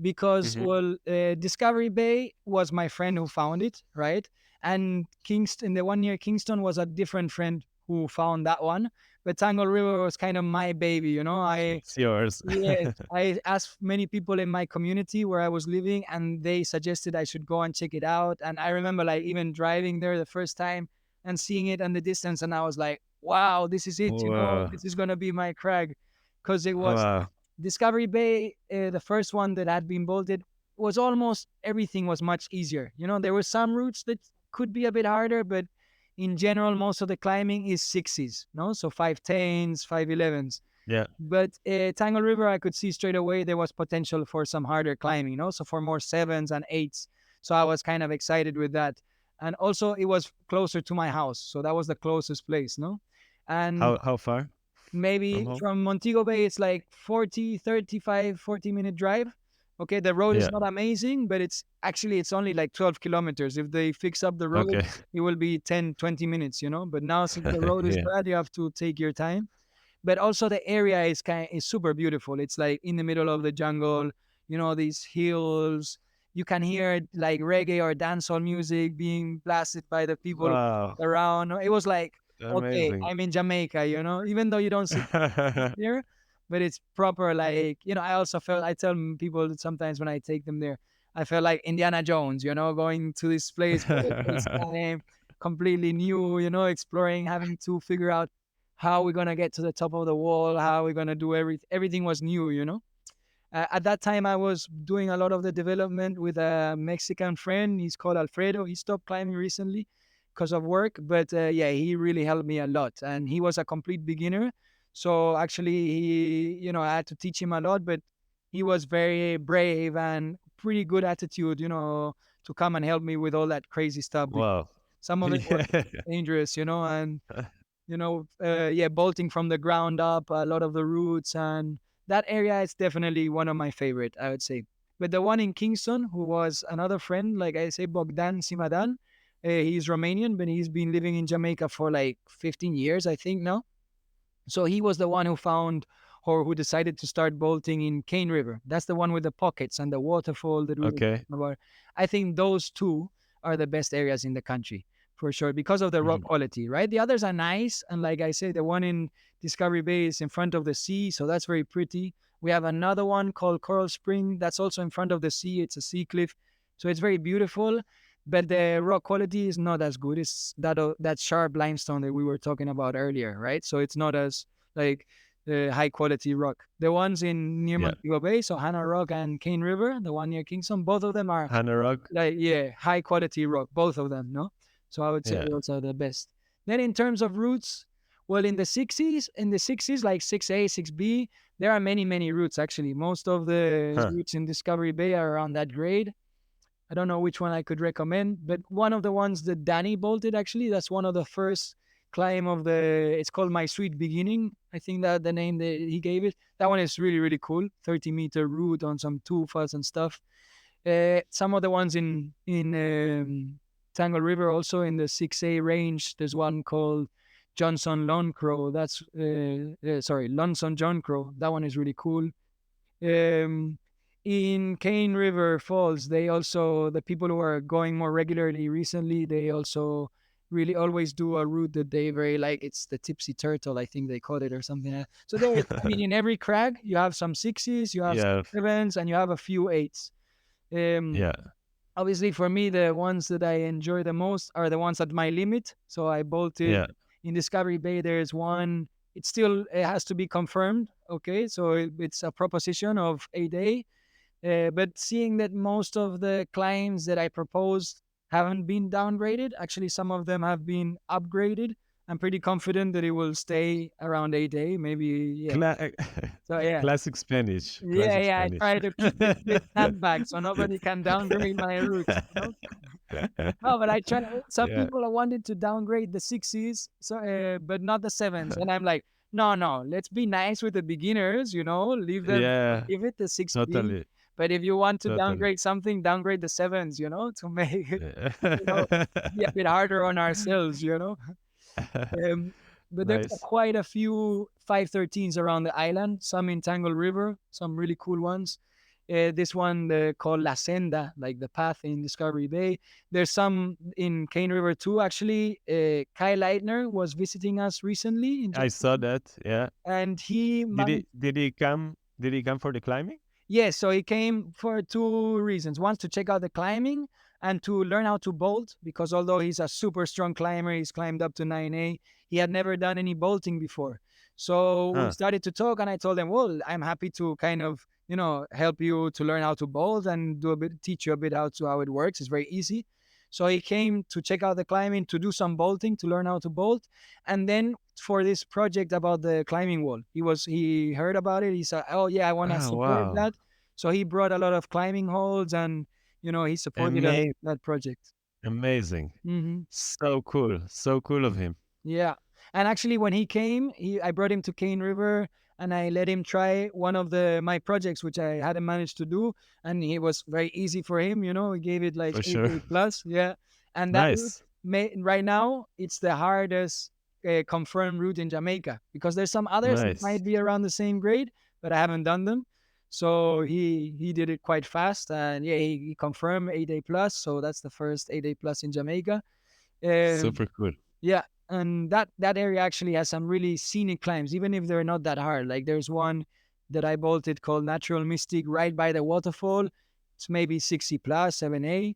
because Hmm. well, Discovery Bay was my friend who found it, right? And Kingston, the one near Kingston, was a different friend who found that one. But Tangle River was kind of my baby, I It's yours. Yes, I asked many people in my community where I was living, and they suggested I should go and check it out. And I remember like even driving there the first time and seeing it in the distance, and I was like, "Wow, this is it! Wow. This is gonna be my crag," because it was Wow. Discovery Bay, the first one that had been bolted, was almost everything was much easier. There were some routes that could be a bit harder, but in general, most of the climbing is sixes, no, so 510s, 511s. Yeah. But Tangle River, I could see straight away there was potential for some harder climbing, so for more sevens and eights. So I was kind of excited with that. And also it was closer to my house. So that was the closest place, no? And How far from maybe home? from Montego Bay, it's like 40, 35, 40-minute drive. Okay, the road is Yeah. not amazing, but it's only like 12 kilometers. If they fix up the road, Okay. it will be 10, 20 minutes, But now since the road is Yeah. bad, you have to take your time. But also the area is super beautiful. It's like in the middle of the jungle, these hills. You can hear like reggae or dancehall music being blasted by the people Wow. around. It was like, okay, Amazing. I'm in Jamaica, even though you don't see there, but it's proper. Like, I also felt, I tell people that sometimes when I take them there, I felt like Indiana Jones, going to this place for the first time, completely new, exploring, having to figure out how we're gonna get to the top of the wall, how we're gonna do everything was new. At that time, I was doing a lot of the development with a Mexican friend. He's called Alfredo. He stopped climbing recently because of work, but yeah, he really helped me a lot. And he was a complete beginner, so actually, I had to teach him a lot. But he was very brave and pretty good attitude, to come and help me with all that crazy stuff. Wow. Some of it was Yeah. dangerous, and yeah, bolting from the ground up, a lot of the routes, and that area is definitely one of my favorite, I would say. But the one in Kingston, who was another friend, like I say, Bogdan Simadan, he's Romanian, but he's been living in Jamaica for like 15 years, I think now. So he was the one who found or who decided to start bolting in Cane River. That's the one with the pockets and the waterfall that we were Okay. talking about. I think those two are the best areas in the country for sure because of the rock Mhm. quality, right? The others are nice. And like I say, the one in Discovery Bay is in front of the sea. So that's very pretty. We have another one called Coral Spring that's also in front of the sea. It's a sea cliff. So it's very beautiful. But the rock quality is not as good. It's that sharp limestone that we were talking about earlier, right? So it's not as like high quality rock. The ones in near Yeah. Montego Bay, so Hannah Rock and Cane River, the one near Kingston, both of them are Hannah Rock. like, yeah, high quality rock, both of them, no? So I would say Yeah. those are the best. Then in terms of routes, well, in the 60s, like 6A, 6B, there are many, many routes actually. Most of the Huh. routes in Discovery Bay are around that grade. I don't know which one I could recommend, but one of the ones that Danny bolted actually, that's one of the first climb of it's called My Sweet Beginning. I think that the name that he gave it. That one is really, really cool. 30-meter route on some tufas and stuff. Some of the ones in Tangle River, also in the 6A range, there's one called Johnson Lone Crow. That's sorry, Lonson John Crow. That one is really cool. Um, in Cane River Falls, the people who are going more regularly recently, they also really always do a route that they very like. It's the Tipsy Turtle, I think they call it, or something. So there, I mean, in every crag, you have some sixes, you have some Yeah. sevens, and you have a few eights. Um, Yeah. Obviously, for me, the ones that I enjoy the most are the ones at my limit. So I bolted Yeah. in Discovery Bay. There's one. It has to be confirmed. Okay, so it's a proposition of a day. But seeing that most of the climbs that I proposed haven't been downgraded, actually some of them have been upgraded. I'm pretty confident that it will stay around 8A, maybe. Yeah. Cla- So yeah, Classic Spanish. yeah, Classic yeah. I Spanish. try to keep it with handbags so nobody can downgrade my route. No, but I try. Some Yeah. people are wanting to downgrade the sixes, so but not the sevens. And I'm like, no, no. Let's be nice with the beginners. Leave them, Yeah. give it the 6B. Totally. But if you want to Totally. downgrade something, downgrade the sevens. To make it, you know, Yeah. be a bit harder on ourselves. Um, but there's Nice. quite a few 513s around the island. Some in Tangle River, some really cool ones. This one called La Senda, like the path in Discovery Bay. There's some in Cane River too. Actually, Kai Leitner was visiting us recently in I saw Japan, that. Yeah. and he Did he managed. did he come did he come for the climbing? Yes, so he came for two reasons. One, to check out the climbing and to learn how to bolt, because although he's a super strong climber, he's climbed up to 9A, he had never done any bolting before. So we Huh. started to talk, and I told him, well, I'm happy to kind of, help you to learn how to bolt and teach you a bit how it works. It's very easy. So he came to check out the climbing, to do some bolting, to learn how to bolt, and then for this project about the climbing wall, he heard about it. He said, "Oh yeah, I want to Oh, support wow. that." So he brought a lot of climbing holds, and he supported Amazing. that project. Amazing. Hmm. So cool. So cool of him. Yeah. And actually, when he came, I brought him to Cane River and I let him try one of my projects, which I hadn't managed to do. And it was very easy for him. We gave it like For eight, sure. eight plus. Yeah. And that route, Nice. right now, it's the hardest confirmed route in Jamaica because there's some others that Nice. might be around the same grade, but I haven't done them. So he did it quite fast. And yeah, he confirmed 8A plus. So that's the first 8A plus in Jamaica. Um, Super cool. yeah, and that area actually has some really scenic climbs, even if they're not that hard. Like there's one that I bolted called Natural Mystic right by the waterfall. It's maybe 60 plus, 7A,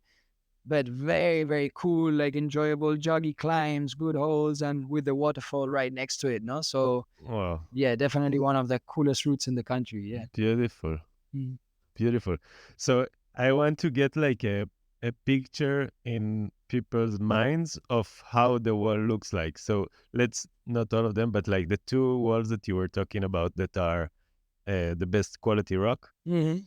but very, very cool, like enjoyable, joggy climbs, good holes, and with the waterfall right next to it, no? So Wow. yeah, definitely one of the coolest routes in the country. Yeah. Beautiful. Mm. Beautiful. So I want to get like a picture in people's minds of how the wall looks like. So let's not all of them, but like the two walls that you were talking about that are the best quality rock. Hmm.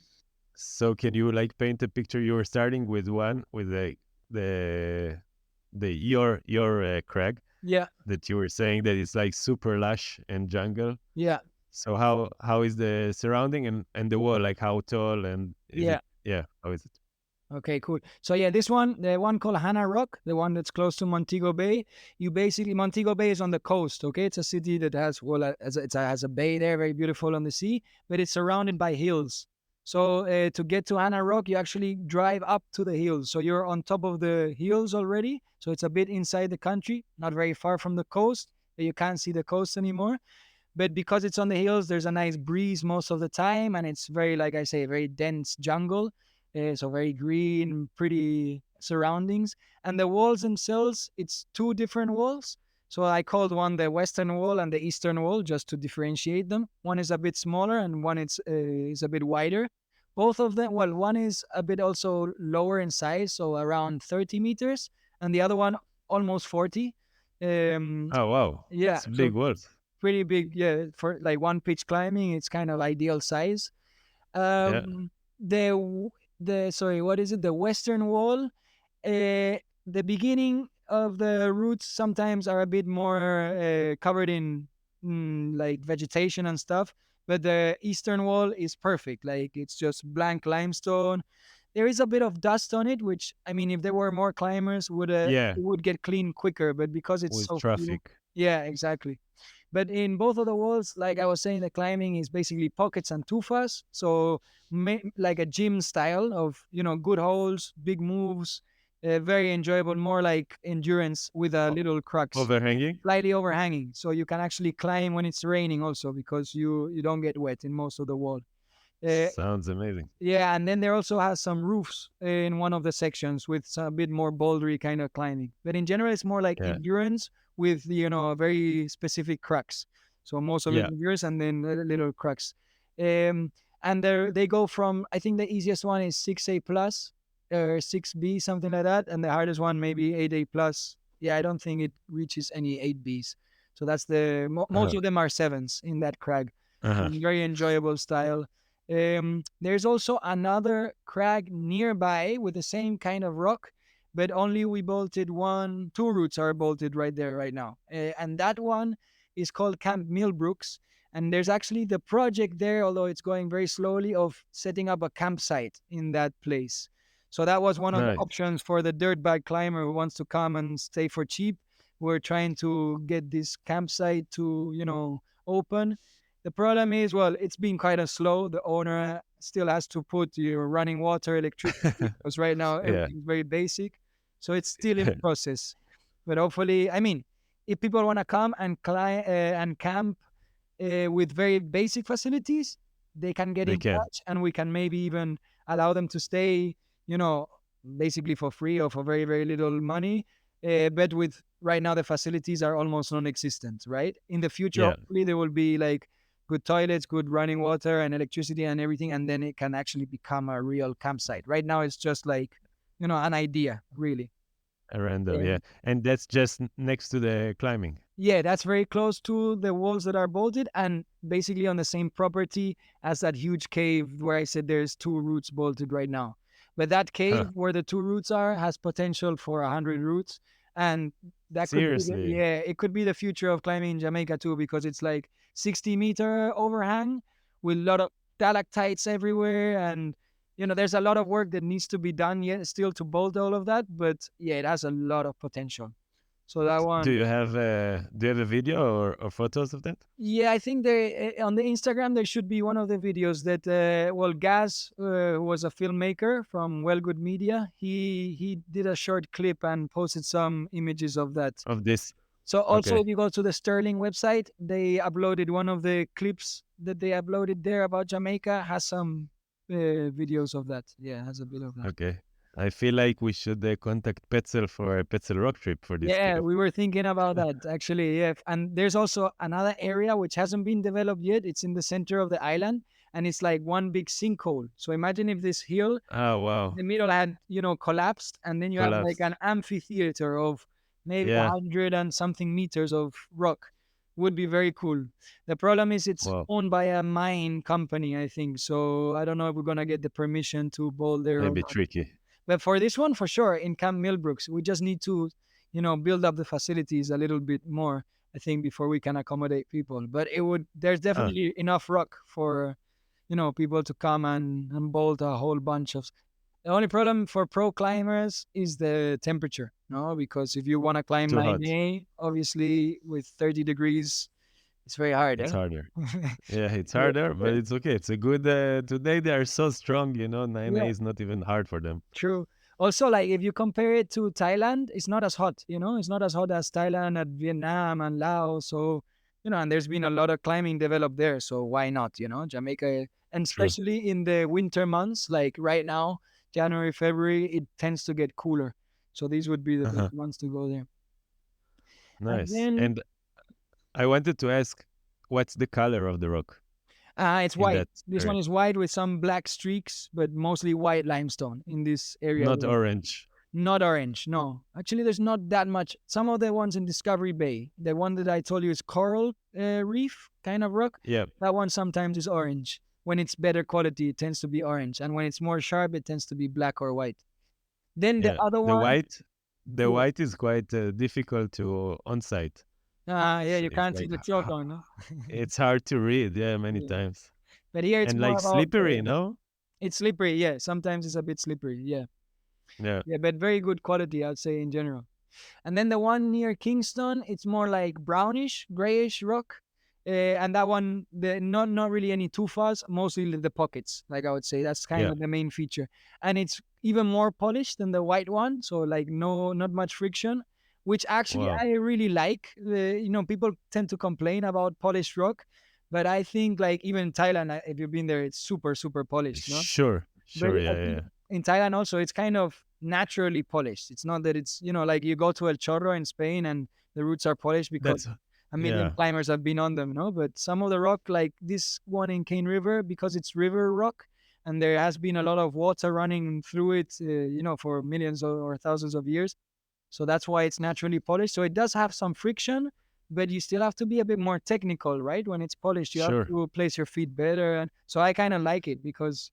So can you like paint a picture? You were starting with one with the your crag Yeah, that you were saying that it's like super lush and jungle. yeah, So how is the surrounding and the wall, like how tall, and is it, yeah. yeah, how is it? Okay, cool. So yeah, this one, the one called Hana Rock, the one that's close to Montego Bay. Montego Bay is on the coast. Okay, it's a city that has has a bay there, very beautiful on the sea, but it's surrounded by hills. So to get to Hana Rock, you actually drive up to the hills. So you're on top of the hills already. So it's a bit inside the country, not very far from the coast. But you can't see the coast anymore. But because it's on the hills, there's a nice breeze most of the time, and it's very, like I say, very dense jungle. So very green, pretty surroundings. And the walls themselves, it's two different walls. So I called one the western wall and the eastern wall just to differentiate them. One is a bit smaller and one is a bit wider. Both of them, well, one is a bit also lower in size, so around 30 meters, and the other one almost 40. Oh wow, Yeah, it's a big so wall. pretty big. Yeah, for like one pitch climbing, it's kind of ideal size. Yeah, The sorry, what is it? The western wall. The beginning of the roots sometimes are a bit more covered in like vegetation and stuff, but the eastern wall is perfect. Like it's just blank limestone. There is a bit of dust on it, which I mean, if there were more climbers, yeah, it would get clean quicker. But because it's with so few, traffic. yeah, exactly. But in both of the walls, like I was saying, the climbing is basically pockets and tufas. So like a gym style of, good holes, big moves, very enjoyable, more like endurance with a O- little crux, Overhanging. slightly overhanging. So you can actually climb when it's raining also because you don't get wet in most of the wall. Uh, Sounds amazing. yeah, and then there also has some roofs in one of the sections with a bit more bouldery kind of climbing. But in general, it's more like Yeah, endurance with a very specific cracks. So most of it yeah. endurance and then little cracks. And they go from, I think the easiest one is 6A plus or 6B, something like that, and the hardest one maybe 8A plus. Yeah, I don't think it reaches any 8Bs. So that's most Uh-huh. of them are sevens in that crag. Uh-huh. And very enjoyable style. There's also another crag nearby with the same kind of rock, but only we bolted two roots are bolted right there right now. And that one is called Camp Millbrooks. And there's actually the project there, although it's going very slowly, of setting up a campsite in that place. So that was one of the Nice. options for the dirtbag climber who wants to come and stay for cheap. We're trying to get this campsite to, open. The problem is, well, it's been kind of slow. The owner still has to put your running water, electricity, because right now Yeah, everything's very basic. So it's still in process. But hopefully, I mean, if people want to come and climb and camp with very basic facilities, they can get they in can. touch, and we can maybe even allow them to stay, you know, basically for free or for very, very little money. But with right now, the facilities are almost non-existent. Right in the future, Yeah, hopefully there will be like good toilets, good running water, and electricity and everything, and then it can actually become a real campsite. Right now, it's just like an idea, really. Random, Yeah. yeah. And that's just next to the climbing. Yeah, that's very close to the walls that are bolted and basically on the same property as that huge cave where I said there's two routes bolted right now. But that Huh. cave where the two routes are has potential for 100 routes. And that could be, Seriously. yeah, it could be the future of climbing in Jamaica too, because it's like 60-meter overhang with a lot of stalactites everywhere. And, there's a lot of work that needs to be done yet still to bolt all of that. But yeah, it has a lot of potential. So that Do one, you have a video or photos of that? yeah, I think on the Instagram there should be one of the videos that Gaz, who was a filmmaker from Well Good Media, he did a short clip and posted some images of that. Of this? So also, Okay. if you go to the Sterling website, they uploaded one of the clips that they uploaded there about Jamaica has some videos of that. Yeah, has a bit of that. Okay. I feel like we should contact Petzel for a Petzel rock trip for this Yeah, cave. we were thinking about that actually. Yeah, and there's also another area which hasn't been developed yet. It's in the center of the island, and it's like one big sinkhole. So imagine if this hill Oh, in wow. the middle had collapsed, and then you have like Collapsed. an amphitheater of maybe a Yeah. hundred and something meters of rock. Would be very cool. The problem is it's Wow. owned by a mine company, I think. So I don't know if we're gonna get the permission to bowl there or Maybe not. tricky. But for this one, for sure, in Camp Millbrooks, we just need to, build up the facilities a little bit more, I think, before we can accommodate people. But there's Ah, definitely enough rock for, people to come and bolt a whole bunch of. The only problem for pro climbers is the temperature, no? Because if you want to climb too hot. 9A, obviously with 30 degrees, it's very hard, It's eh? harder. Yeah, it's Yeah, harder, but yeah, it's okay. It's a good. Today they are so strong, 9A yeah. is not even hard for them. True. Also, like if you compare it to Thailand, it's not as hot, it's not as hot as Thailand and Vietnam and Laos. So, and there's been a lot of climbing developed there. So why not, Jamaica, and True. especially in the winter months, like right now, January, February, it tends to get cooler. So these would be the best Uh-huh. months to go there. And Nice. then And I wanted to ask, what's the color of the rock it's in white. that This one area? is white with some black streaks, but mostly white limestone in this area. Not orange. Not orange, no. Actually, there's not that much. Some of the ones in Discovery Bay, the one that I told you is coral reef kind of rock, Yeah. that one sometimes is orange. When it's better quality, it tends to be orange. And when it's more sharp, it tends to be black or white. Then the Yeah. other The one, white. The yeah, white is quite difficult to on site. yeah, you It's can't see like the chalk on, no? it's hard to read. Yeah, many Yeah. times. But here it's And more like about slippery, no? it's slippery, yeah. Sometimes it's a bit slippery, yeah. Yeah. Yeah, but very good quality, I'd say, in general. And then the one near Kingston, it's more like brownish, grayish rock. And that one, not really any tufas, mostly the pockets. Like I would say, that's kind Yeah. of the main feature. And it's even more polished than the white one, so like not much friction, which actually Wow. I really like. People tend to complain about polished rock, but I think like even in Thailand, if you've been there, it's super super polished, no? Sure. But Sure. I Yeah. think Yeah. in Thailand also it's kind of naturally polished. It's not that it's like you go to El Chorro in Spain and the roots are polished because That's a million yeah. climbers have been on them, no? But some of the rock, like this one in Cane River, because it's river rock and there has been a lot of water running through it, for millions or thousands of years. So that's why it's naturally polished. So it does have some friction, but you still have to be a bit more technical, right? When it's polished, you have Sure. to place your feet better. And so I kind of like it because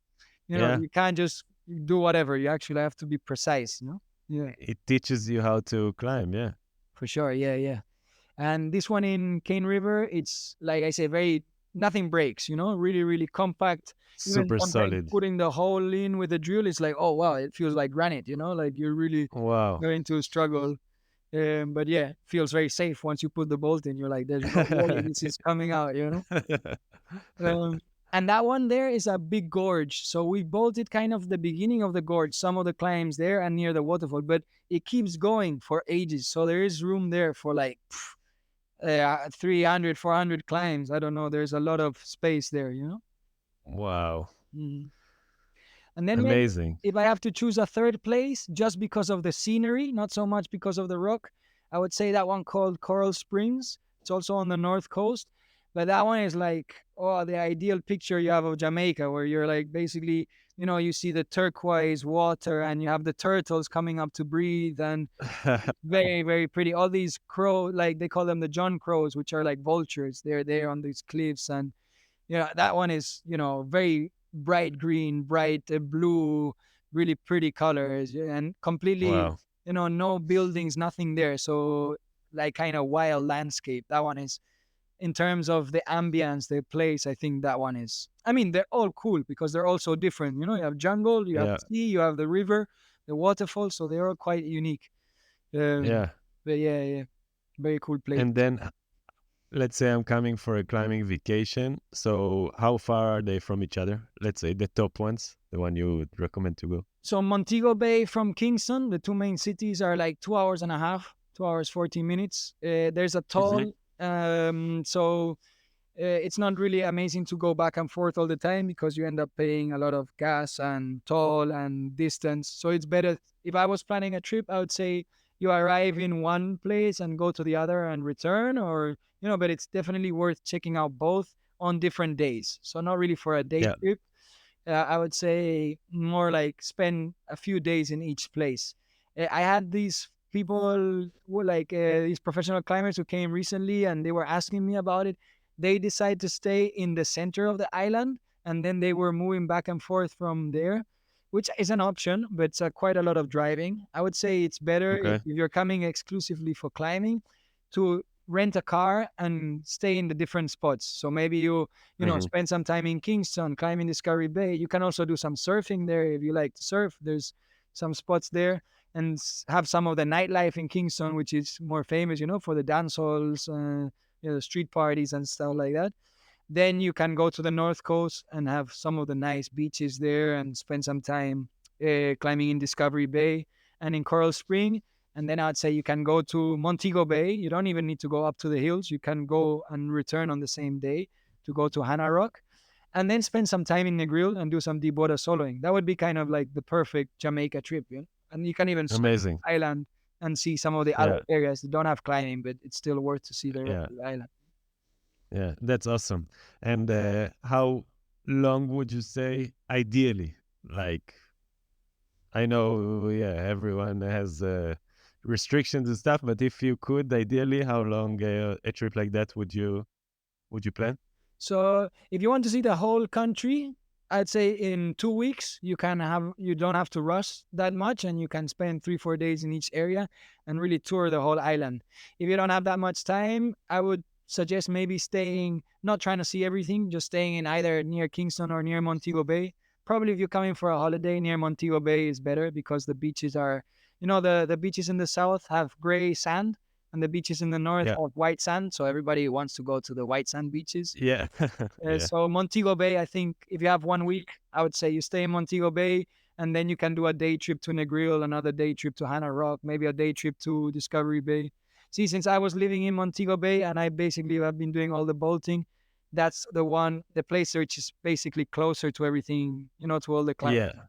Yeah. you can't just do whatever. You actually have to be precise, Yeah, It teaches you how to climb. Yeah. for sure. Yeah, yeah. And this one in Cane River, it's like I say, very nothing breaks, really, really compact. Even Super sometimes solid. putting the hole in with the drill, it's like, oh wow, it feels like granite, like you're really Wow. going to struggle. But yeah, feels very safe once you put the bolt in. You're like, there's no way this is coming out. Um, and that one there is a big gorge. So we bolted kind of the beginning of the gorge, some of the climbs there and near the waterfall, but it keeps going for ages. So there is room there for like 300, 400 climbs. I don't know. There's a lot of space there. Wow. Mhm. And then maybe Amazing. if I have to choose a third place just because of the scenery, not so much because of the rock, I would say that one called Coral Springs. It's also on the north coast. But that one is like, oh, the ideal picture you have of Jamaica, where you're like basically, you see the turquoise water and you have the turtles coming up to breathe, and very, very pretty. All these crow, like they call them the John crows, which are like vultures. They're there on these cliffs, and that one is very bright green, bright blue, really pretty colors, and completely, Wow. no buildings, nothing there. So like kind of wild landscape. That one is, in terms of the ambience, the place, I think that one is. I mean, they're all cool because they're all so different. You have jungle, you have Yeah. sea, you have the river, the waterfall. So they're all quite unique. Um, Yeah. but yeah, yeah, very cool place. And then let's say I'm coming for a climbing vacation. So how far are they from each other? Let's say the top ones, the one you would recommend to go. So Montego Bay from Kingston, the two main cities are like 2 hours and a half, 2 hours 40 minutes. There's a Hmm. toll, so it's not really amazing to go back and forth all the time because you end up paying a lot of gas and toll and distance. So it's better, if I was planning a trip, I would say you arrive in one place and go to the other and return, or but it's definitely worth checking out both on different days. So not really for a day Yeah. trip. I would say more like spend a few days in each place. I had these people who like these professional climbers who came recently, and they were asking me about it. They decided to stay in the center of the island, and then they were moving back and forth from there, which is an option, but it's quite a lot of driving. I would say it's better if Okay. you're coming exclusively for climbing to rent a car and stay in the different spots. So maybe you Hmm. spend some time in Kingston, climbing Discovery Bay. You can also do some surfing there if you like to surf. There's some spots there, and have some of the nightlife in Kingston, which is more famous, for the dance halls, street parties and stuff like that. Then you can go to the North Coast and have some of the nice beaches there and spend some time climbing in Discovery Bay and in Coral Spring. And then I'd say you can go to Montego Bay. You don't even need to go up to the hills. You can go and return on the same day to go to Hannah Rock, and then spend some time in Negril and do some deep water soloing. That would be kind of like the perfect Jamaica trip. And you can even swim Amazing. the island and see some of the other Yeah. areas that don't have climbing, but it's still worth to see the rest Yeah. of the island. Yeah. That's awesome. And how long would you say ideally? Like, I know, yeah, everyone has restrictions and stuff, but if you could, ideally, how long a trip like that would you plan? So if you want to see the whole country, I'd say in 2 weeks you don't have to rush that much, and you can spend 3 4 days in each area and really tour the whole island. If you don't have that much time, I would suggest maybe staying, not trying to see everything, just staying in either near Kingston or near Montego Bay. Probably if you're coming for a holiday, near Montego Bay is better because the beaches are, the beaches in the south have gray sand, and the beaches in the north Yeah. have white sand. So everybody wants to go to the white sand beaches. Yeah. Yeah. So Montego Bay, I think if you have 1 week, I would say you stay in Montego Bay, and then you can do a day trip to Negril, another day trip to Hannah Rock, maybe a day trip to Discovery Bay. See, since I was living in Montego Bay and I basically have been doing all the bolting, that's the place which is basically closer to everything, to all the clients. Yeah.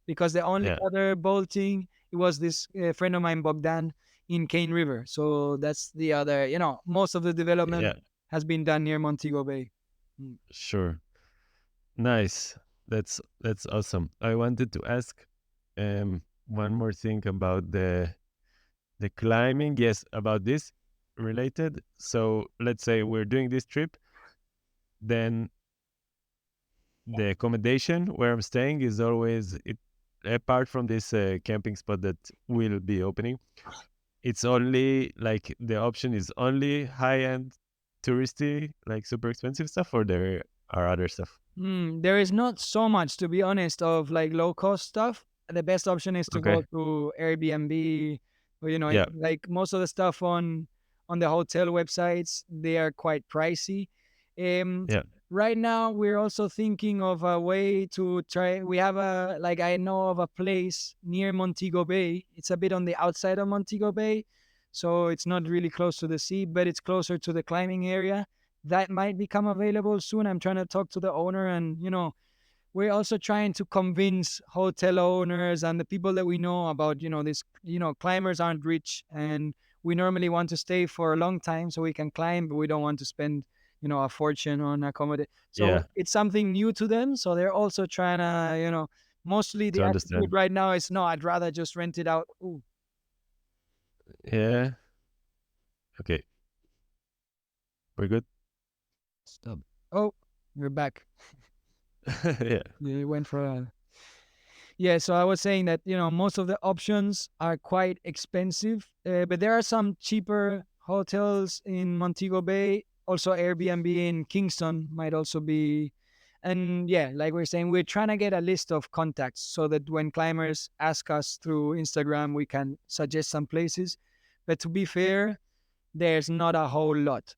Because the only Yeah. other bolting, it was this friend of mine, Bogdan, in Cane River. So that's the other, most of the development Yeah. has been done near Montego Bay. Mm. Sure. Nice. That's awesome. I wanted to ask one more thing about the climbing. Yes, about this related. So let's say we're doing this trip, then the accommodation where I'm staying is always it. Apart from this camping spot that will be opening, it's only like the option is only high end, touristy, like super expensive stuff, or there are other stuff. There is not so much, to be honest, of like low cost stuff. The best option is to go Okay. to Airbnb, or Yeah. like most of the stuff on the hotel websites, they are quite pricey. Um, Yeah. right now, we're also thinking of a way to try. We have I know of a place near Montego Bay. It's a bit on the outside of Montego Bay, so it's not really close to the sea, but it's closer to the climbing area that might become available soon. I'm trying to talk to the owner, and we're also trying to convince hotel owners and the people that we know about, this, climbers aren't rich, and we normally want to stay for a long time so we can climb, but we don't want to spend, a fortune on accommodate. Yeah. So it's something new to them. So they're also trying to, mostly To the attitude understand. right now is no, I'd rather just rent it out. Ooh, Yeah. Okay. We're good. stop. Oh, you're back. Yeah. You went for a. Yeah, so I was saying that most of the options are quite expensive, but there are some cheaper hotels in Montego Bay. Also, Airbnb in Kingston might also be. And yeah, like we're saying, we're trying to get a list of contacts so that when climbers ask us through Instagram, we can suggest some places. But to be fair, there's not a whole lot.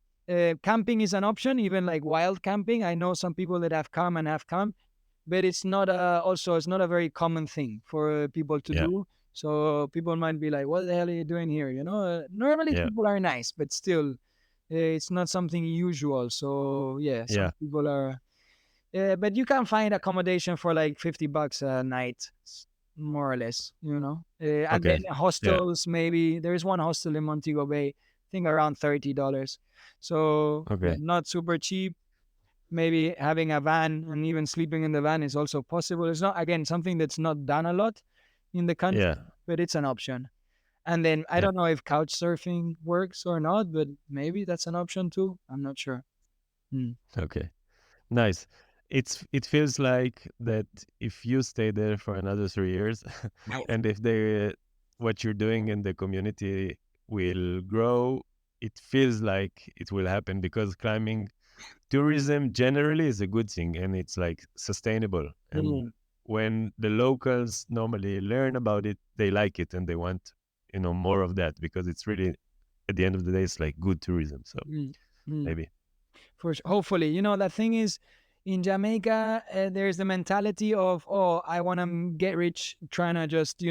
Camping is an option, even like wild camping. I know some people that have come and have come, but it's not a very common thing for people to Yeah. do. So people might be like, "What the hell are you doing here?" Normally Yeah. people are nice, but still, it's not something usual. So yeah, some Yeah. people are. But you can find accommodation for like $50 a night, more or less. And then Okay. Yeah. hostels maybe. There is one hostel in Montego Bay, I think around $30. So yeah, Okay. not super cheap. Maybe having a van and even sleeping in the van is also possible. It's not, again, something that's not done a lot in the country, Yeah. but it's an option. And then I Yeah. don't know if couch surfing works or not, but maybe that's an option too. I'm not sure. Hmm. Okay. Nice. It feels like that if you stay there for another 3 years, and if what you're doing in the community will grow, it feels like it will happen because climbing tourism generally is a good thing and it's like sustainable. And Mm, when the locals normally learn about it, they like it and they want, more of that because it's really, at the end of the day, it's like good tourism. So mm, mm. maybe. For sure. Hopefully, the thing is, in Jamaica, there's the mentality of, oh, I want to get rich, trying to just,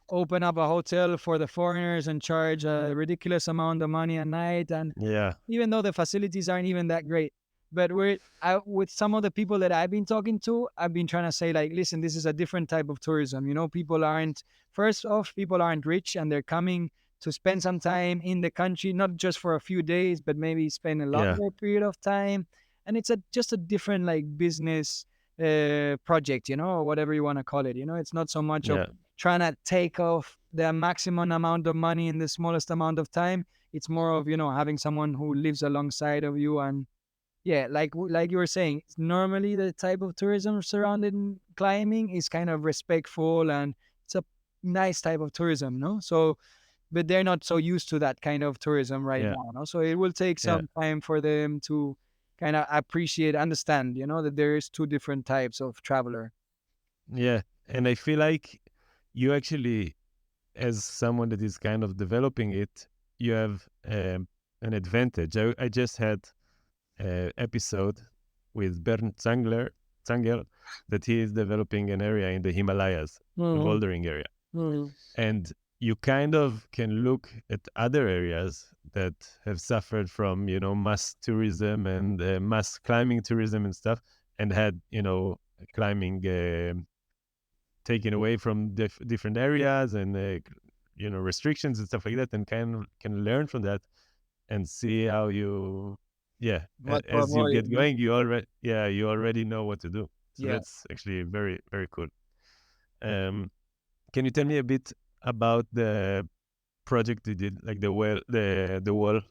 open up a hotel for the foreigners and charge a ridiculous amount of money a night. And Yeah. even though the facilities aren't even that great. But with some of the people that I've been talking to, I've been trying to say, like, listen, this is a different type of tourism. First off, people aren't rich and they're coming to spend some time in the country, not just for a few days, but maybe spend a Yeah. longer period of time. And it's just a different like business project, or whatever you want to call it. It's not so much of Yeah. trying to take off the maximum amount of money in the smallest amount of time. It's more of having someone who lives alongside of you. And yeah, like you were saying, normally the type of tourism surrounding climbing is kind of respectful, and it's a nice type of tourism, no? So but they're not so used to that kind of tourism right Yeah. now, no? So it will take Yeah. some time for them to kind of understand, that there is two different types of traveler. Yeah. And I feel like you actually, as someone that is kind of developing it, you have an advantage. I just had an episode with Bernd Zanger, that he is developing an area in the Himalayas, a Mm-hmm. bouldering area. Mm-hmm. And you kind of can look at other areas that have suffered from, mass tourism and mass climbing tourism and stuff, and had, climbing taken away from different areas and restrictions and stuff like that, and can learn from that and see how you, yeah, What to as you avoid, get no? going, you already know what to do. So Yeah. that's actually very, very cool. um can you tell me a bit about the project you did, like the wall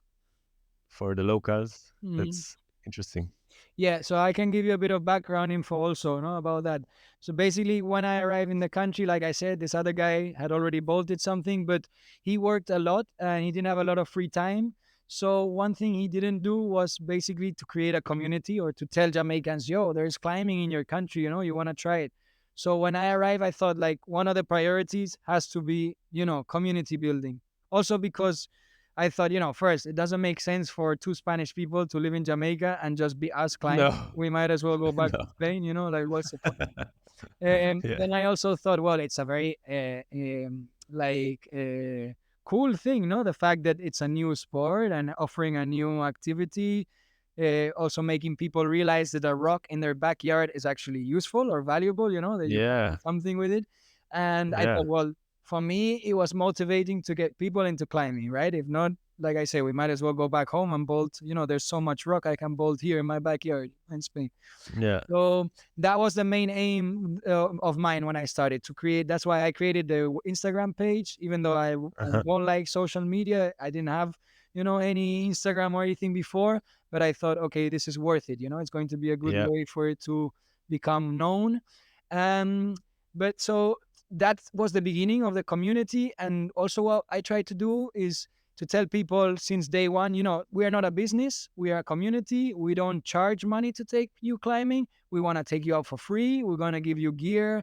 for the locals? Mhm. That's interesting. Yeah, so I can give you a bit of background info also, no, about that. So basically, when I arrived in the country, like I said, this other guy had already bolted something, but he worked a lot and he didn't have a lot of free time. So one thing he didn't do was basically to create a community or to tell Jamaicans, yo, there's climbing in your country, you want to try it. So when I arrived, I thought like one of the priorities has to be, community building. Also because I thought, first, it doesn't make sense for two Spanish people to live in Jamaica and just be us clients. No. We might as well go back to No. Spain, like what's the point? And Yeah. then I also thought, well, it's a very cool thing, no? The fact that it's a new sport and offering a new activity, also making people realize that a rock in their backyard is actually useful or valuable, that you can do Yeah. something with it. And I Yeah. thought, well, for me, it was motivating to get people into climbing, right? If not, like I say, we might as well go back home and bolt. There's so much rock I can bolt here in my backyard in Spain. Yeah. So that was the main aim of mine when I started to create. That's why I created the Instagram page, even though I Uh-huh. won't like social media. I didn't have, any Instagram or anything before, but I thought, okay, this is worth it. It's going to be a good Yeah. way for it to become known. Um, but so that was the beginning of the community. And also, what I try to do is to tell people since day one, we are not a business, we are a community. We don't charge money to take you climbing. We want to take you out for free. We're going to give you gear.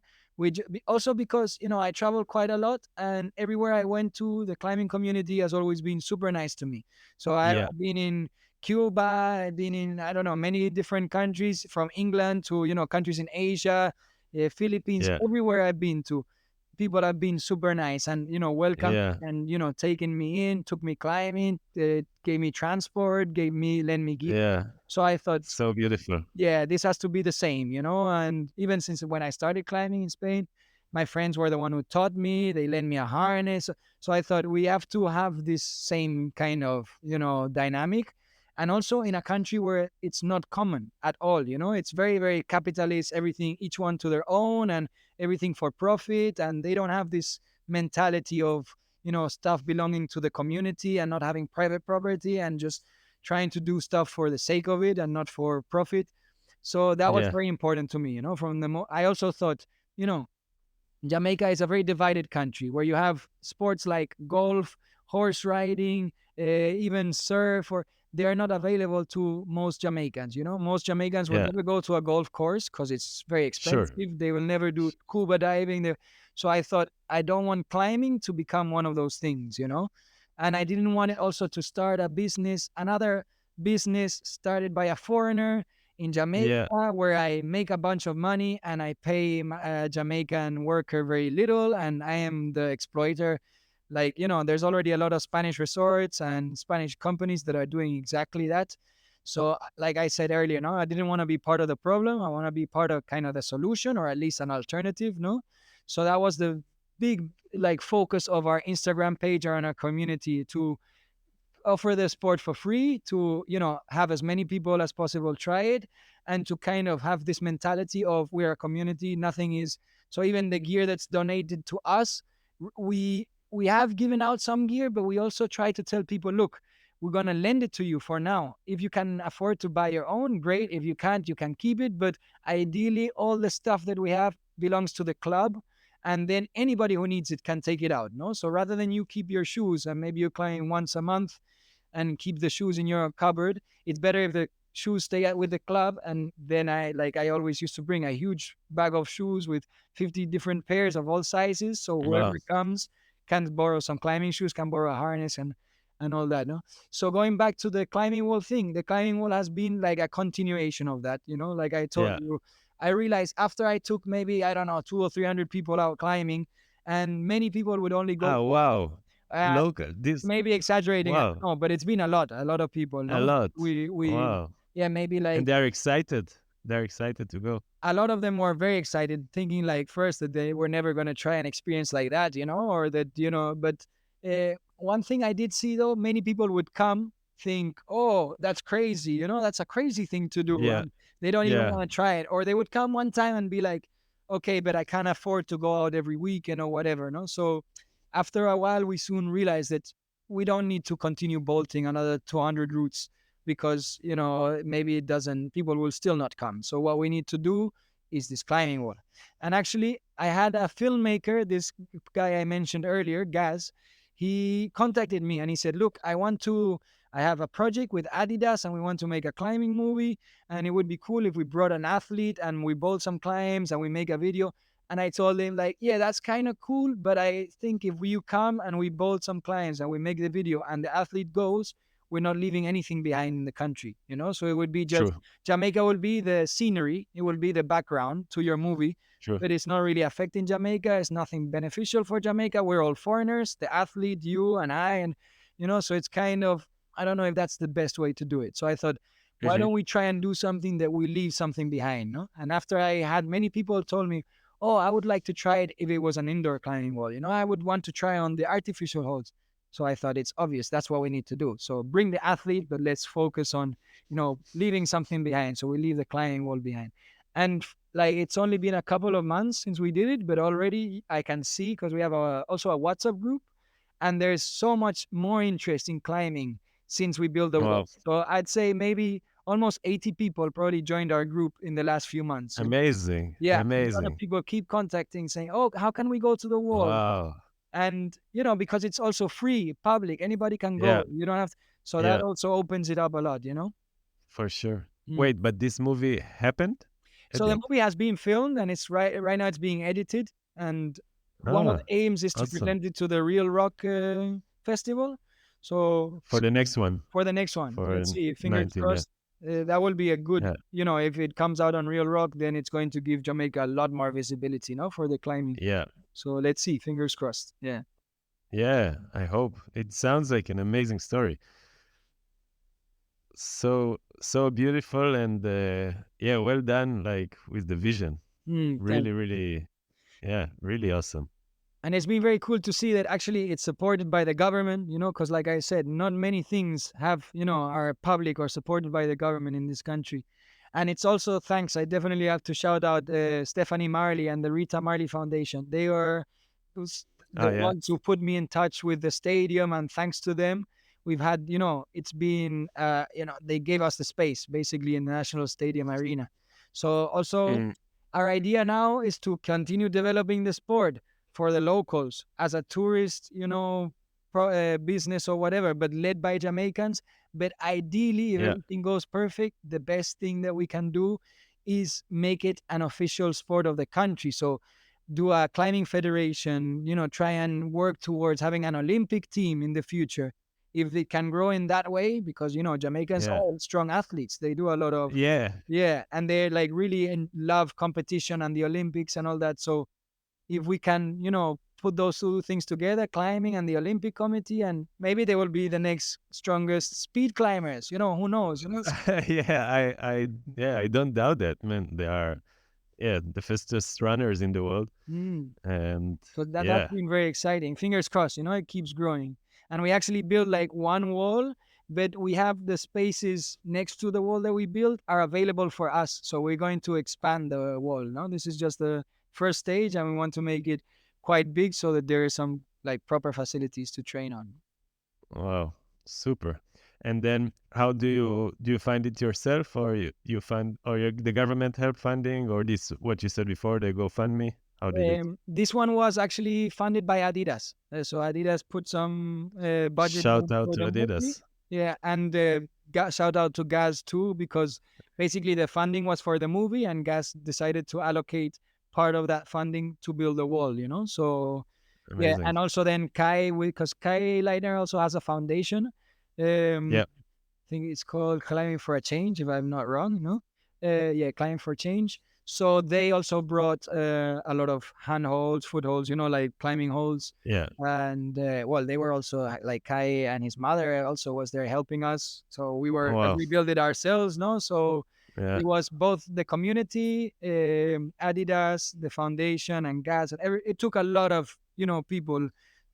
Also because, I travel quite a lot, and everywhere I went to, the climbing community has always been super nice to me. So I've Yeah. been in Cuba, I've been in, I don't know, many different countries, from England to, countries in Asia, Philippines, Yeah. everywhere I've been to, people have been super nice and welcome, Yeah. and taking me in, took me climbing, gave me transport, lend me gear. Yeah. So I thought, So beautiful. yeah, this has to be the same, and even since when I started climbing in Spain, my friends were the one who taught me. They lent me a harness. So I thought we have to have this same kind of dynamic, and also in a country where it's not common at all. It's very, very capitalist, everything, each one to their own, and everything for profit, and they don't have this mentality of stuff belonging to the community and not having private property, and just trying to do stuff for the sake of it and not for profit. So that was Yeah. very important to me. I also thought, you know, Jamaica is a very divided country where you have sports like golf, horse riding, even surf, or they are not available to most Jamaicans. Most Jamaicans will Yeah. never go to a golf course because it's very Sure. expensive. They will never do scuba diving. So I thought I don't want climbing to become one of those things. And I didn't want it also to start another business started by a foreigner in Yeah. Jamaica, where I make a bunch of money and I pay a Jamaican worker very little, and I am the exploiter. Like, there's already a lot of Spanish resorts and Spanish companies that are doing exactly that. So, like I said earlier, no, I didn't want to be part of the problem. I want to be part of kind of the solution, or at least an alternative, no? So that was the big like focus of our Instagram page or on our community, to offer the sport for free, to have as many people as possible try it, and to kind of have this mentality of we're a community, nothing is. So even the gear that's donated to us, we have given out some gear, but we also try to tell people, look, we're going to lend it to you for now. If you can afford to buy your own, great. If you can't, you can keep it, but ideally all the stuff that we have belongs to the club, and then anybody who needs it can take it out. No, so rather than you keep your shoes and maybe you're climbing once a month and keep the shoes in your cupboard, it's better if the shoes stay with the club. And then I always used to bring a huge bag of shoes with 50 different pairs of all sizes, so Wow. whoever comes can borrow some climbing shoes, can borrow a harness, and all that. No, so going back to the climbing wall thing, the climbing wall has been like a continuation of that. Like I told Yeah. you, I realized after I took maybe, I don't know, 200 or 300 people out climbing, and many people would only go Oh, wow. uh, Local. This. maybe exaggerating, I Wow. don't know, but it's been a lot of people, A no? lot. We Wow. Yeah, maybe And like they're excited. They're excited to go. a lot of them were very excited, thinking like first that they were never going to try an experience like that, or that, but one thing I did see though, many people would come, think, oh, that's crazy, that's a crazy thing to do. Yeah. And they don't even Yeah. want to try it. Or they would come one time and be like, okay, but I can't afford to go out every weekend or whatever, no? So after a while, we soon realized that we don't need to continue bolting another 200 routes, because maybe it doesn't, people will still not come. So what we need to do is this climbing wall. And actually I had a filmmaker, this guy I mentioned earlier, Gaz. He contacted me and he said, look, I have a project with Adidas and we want to make a climbing movie, and it would be cool if we brought an athlete and we bolt some climbs and we make a video. And I told him, like, yeah, that's kind of cool, but I think if you come and we bolt some climbs and we make the video and the athlete goes, we're not leaving anything behind in the country. So it would be just, True. Jamaica will be the scenery, it will be the background to your movie, True. but it's not really affecting Jamaica. It's nothing beneficial for Jamaica. We're all foreigners, the athlete, you and I, and so it's kind of, I don't know if that's the best way to do it. So I thought, why Mhm. don't we try and do something that we leave something behind, no? And after I had many people told me, oh, I would like to try it if it was an indoor climbing wall. I would want to try on the artificial holes. So I thought it's obvious. That's what we need to do. So bring the athlete, but let's focus on, leaving something behind. So we leave the climbing wall behind. And like it's only been a couple of months since we did it, but already I can see because we have also a WhatsApp group, and there's so much more interest in climbing since we built the wall. Wow, So I'd say maybe almost 80 people probably joined our group in the last few months. amazing, Yeah, a lot of amazing. people keep contacting saying, "Oh, how can we go to the wall?" Wow, And because it's also free, public, anybody can yeah, go. You don't have to, so that yeah, also opens it up a lot. for sure. Mm. Wait, but this movie happened at So the the end? movie has been filmed and it's right now it's being edited. And one of Ah, the aims is to awesome. present it to the Real Rock Festival. So For the next one, for the next one, for let's see. Fingers 19, yeah, crossed. That will be a good, yeah, if it comes out on Real Rock, then it's going to give Jamaica a lot more visibility, for the climbing. yeah, So let's see. Fingers crossed. Yeah. yeah. I hope it sounds like an amazing story. So beautiful and yeah, well done. Like with the vision, Thank really, really, yeah, really awesome. And it's been very cool to see that actually it's supported by the government, because like I said, not many things are public or supported by the government in this country. And it's also thanks, I definitely have to shout out Stephanie Marley and the Rita Marley Foundation. They are Ah, the yeah, ones who put me in touch with the stadium. And thanks to them, we've had, it's been, they gave us the space basically in the National Stadium Arena. So also mm, our idea now is to continue developing the sport for the locals as a tourist, business or whatever, but led by Jamaicans. But ideally, if yeah, everything goes perfect, the best thing that we can do is make it an official sport of the country. So do a climbing federation, try and work towards having an Olympic team in the future. If it can grow in that way, because, Jamaicans yeah, are strong athletes. They do a lot of, yeah, yeah, and they're like really love competition and the Olympics and all that. So if we can, put those two things together, climbing and the Olympic Committee, and maybe they will be the next strongest speed climbers. Who knows? yeah. Yeah, I don't doubt that, man. They are, yeah, the fastest runners in the world, Mm. and So that's yeah, been very exciting. Fingers crossed, it keeps growing. And we actually built like one wall, but we have the spaces next to the wall that we built are available for us. So we're going to expand the wall. No, this is just the first stage, and we want to make it quite big so that there is some like proper facilities to train on. wow, super. And then, how do you find it yourself, or you find, or the government help funding, or this what you said before, the GoFundMe? How did it? This one was actually funded by Adidas. So Adidas put some budget Shout in out for to the movie. Adidas. Yeah, and shout out to Gaz too, because basically the funding was for the movie, and Gaz decided to allocate part of that funding to build the wall. So yeah, Amazing. and also then Kai, because Kai Leitner also has a foundation. Yeah, I think it's called Climbing for a Change, if I'm not wrong. No, yeah, Climbing for Change. So they also brought a lot of handholds, footholds, like climbing holds. yeah. And well, they were also like Kai and his mother also was there helping us. So we were like Wow. we built it ourselves, no? So Yeah, it was both the community, Adidas, the foundation, and gas, and it took a lot of people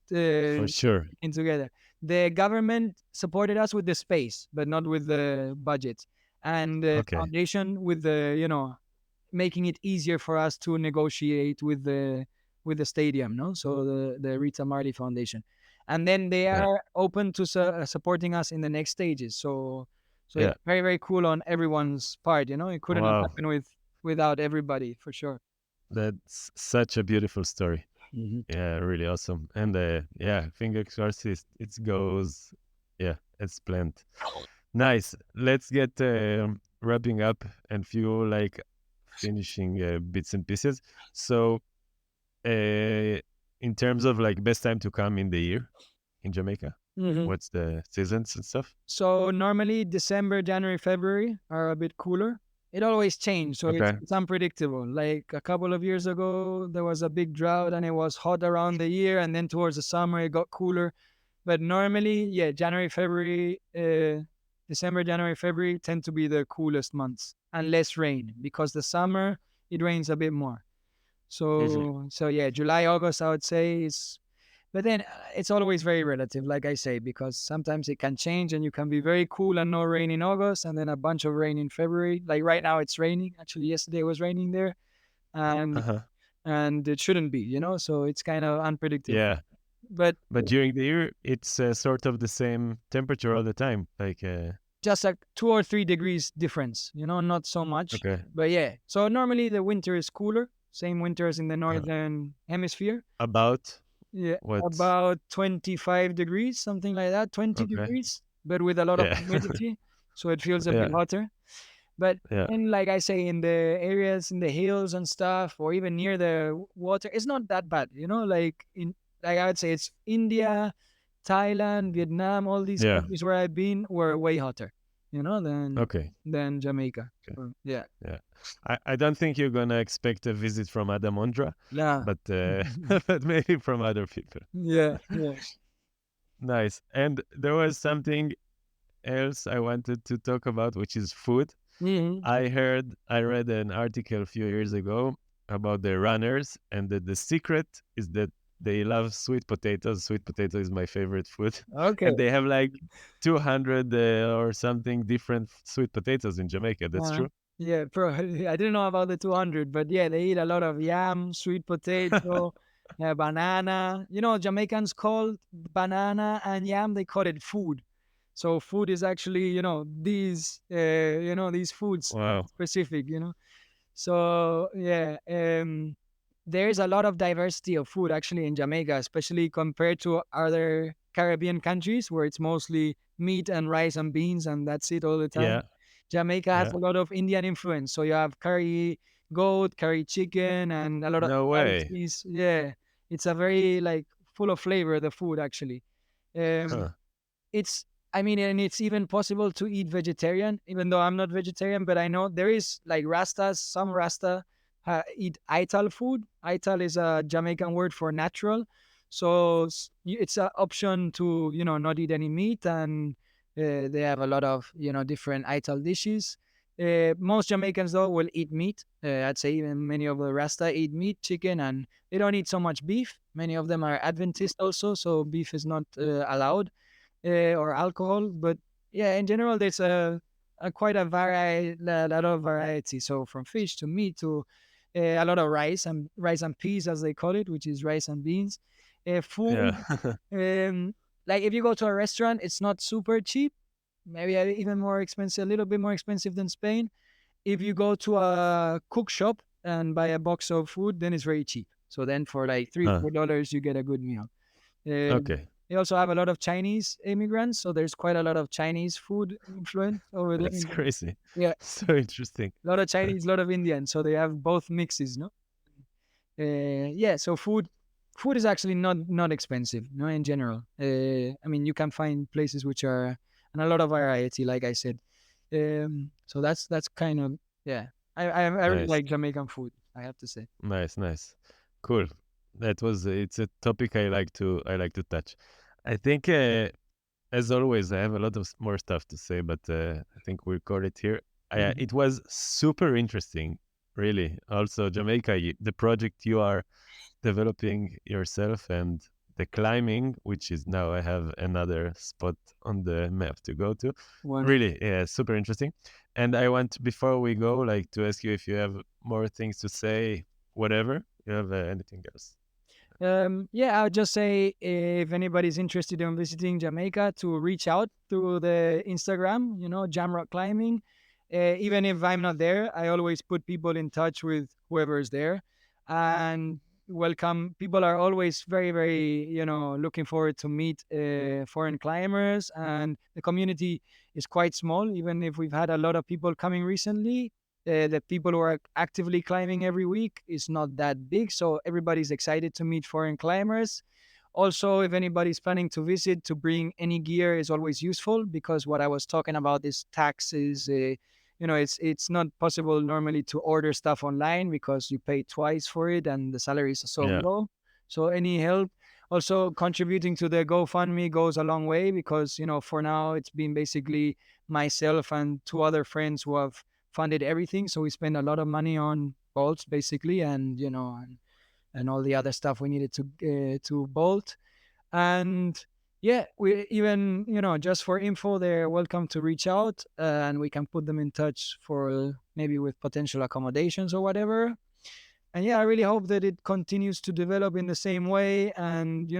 for to sure. in together. The government supported us with the space, but not with the budget, and the Okay. foundation with the making it easier for us to negotiate with the stadium, no? So the Rita Marley Foundation, and then they Yeah, are open to supporting us in the next stages. So yeah. it's very very cool on everyone's part. It couldn't have Wow. happened without everybody for sure. That's such a beautiful story. Hmm. Yeah, really awesome. And yeah, fingers crossed it goes. Yeah, it's planned. Nice. Let's get wrapping up and few like finishing bits and pieces. So, in terms of like best time to come in the year in Jamaica, Hmm. what's the seasons and stuff? So normally December, January, February are a bit cooler. It always changes, so it's, Okay. it's unpredictable. Like a couple of years ago, there was a big drought and it was hot around the year, and then towards the summer it got cooler. But normally, yeah, January, February, December, January, February tend to be the coolest months and less rain because the summer it rains a bit more. Hmm. So yeah, July, August, I would say is But then it's always very relative, like I say, because sometimes it can change and you can be very cool and no rain in August and then a bunch of rain in February. Like right now it's raining. Actually, yesterday it was raining there, and Uh-huh. and it shouldn't be, so it's kind of unpredictable. Yeah. But But during the year, it's sort of the same temperature all the time. Like, just like 2 or 3 degrees difference, not so much. okay. But yeah, so normally the winter is cooler, same winter as in the Uh, northern hemisphere. about Yeah, what? about 25 degrees, something like that, 20 Okay. degrees, but with a lot of Yeah. humidity, so it feels a bit Yeah. hotter. But Yeah. and like I say, in the areas in the hills and stuff, or even near the water, it's not that bad. Like I would say, it's India, Thailand, Vietnam, all these Yeah. countries where I've been were way hotter, than Okay. Jamaica. Okay. So, yeah, Yeah. I don't think you're gonna expect a visit from Adam Ondra, yeah, but but maybe from other people. yeah, yeah. Nice. And there was something else I wanted to talk about, which is food. Hmm. I read an article a few years ago about the runners, and that the secret is that they love sweet potatoes. Sweet potato is my favorite food, Okay. and they have like 200 or something different sweet potatoes in Jamaica. That's Uh, true. yeah, I didn't know about the 200, but yeah, they eat a lot of yam, sweet potato, banana. Jamaicans call banana and yam, they call it food. So food is actually, these foods Wow. specific. So yeah, there's a lot of diversity of food actually in Jamaica, especially compared to other Caribbean countries where it's mostly meat and rice and beans and that's it all the time. Yeah. Jamaica has Yeah. a lot of Indian influence. So you have curry goat, curry chicken, and a lot of No way. spices. Yeah, it's a very like full of flavor, the food actually. Um, Huh. it's I mean, and it's even possible to eat vegetarian, even though I'm not vegetarian, but I know there is like Rastas, some Rasta eat Ital food. Ital is a Jamaican word for natural. So it's an option to, not eat any meat, and they have a lot of, different Ital dishes. Most Jamaicans, though, will eat meat. I'd say even many of the Rasta eat meat, chicken, and they don't eat so much beef. Many of them are Adventist also, so beef is not allowed, or alcohol. But yeah, in general, there's a quite a lot of variety. So from fish to meat to a lot of rice and peas, as they call it, which is rice and beans. Yeah. Food, um, like if you go to a restaurant, it's not super cheap. Maybe even more expensive, a little bit more expensive than Spain. If you go to a cook shop and buy a box of food, then it's very cheap. So then for like three, Huh. $4, you get a good meal. Uh, Okay. they also have a lot of Chinese immigrants, so there's quite a lot of Chinese food influence over there. That's crazy. Yeah, So interesting. a lot of Chinese, a lot of Indian, so they have both mixes, no? Yeah, so food is actually not expensive, no, in general. I mean, you can find places which are and a lot of variety, like I said. So that's kind of, yeah. I really Nice. like Jamaican food, I have to say. Nice. Nice. Cool. That was it's a topic I like to touch. I think as always I have a lot of more stuff to say, but I think we'll call it here. Mhm. It was super interesting, really. Also, Jamaica, the project you are developing yourself, and the climbing, which is now I have another spot on the map to go to. One. Really, yeah, super interesting. And I want, before we go, like to ask you if you have more things to say, whatever. You have anything else? Yeah, I would just say if anybody's interested in visiting Jamaica, to reach out through the Instagram, Jamrock Climbing. Even if I'm not there, I always put people in touch with whoever's there, and welcome. People are always very, very, looking forward to meet foreign climbers, and the community is quite small. Even if we've had a lot of people coming recently, the people who are actively climbing every week is not that big. So everybody's excited to meet foreign climbers. Also, if anybody's planning to visit, to bring any gear is always useful, because what I was talking about is taxes. It's not possible normally to order stuff online because you pay twice for it and the salaries are so Yeah, low. So any help, also contributing to the GoFundMe goes a long way, because for now it's been basically myself and two other friends who have funded everything. So we spend a lot of money on bolts basically, and and all the other stuff we needed to bolt. And yeah, we even, just for info, they're welcome to reach out, and we can put them in touch for maybe with potential accommodations or whatever. And yeah, I really hope that it continues to develop in the same way. And,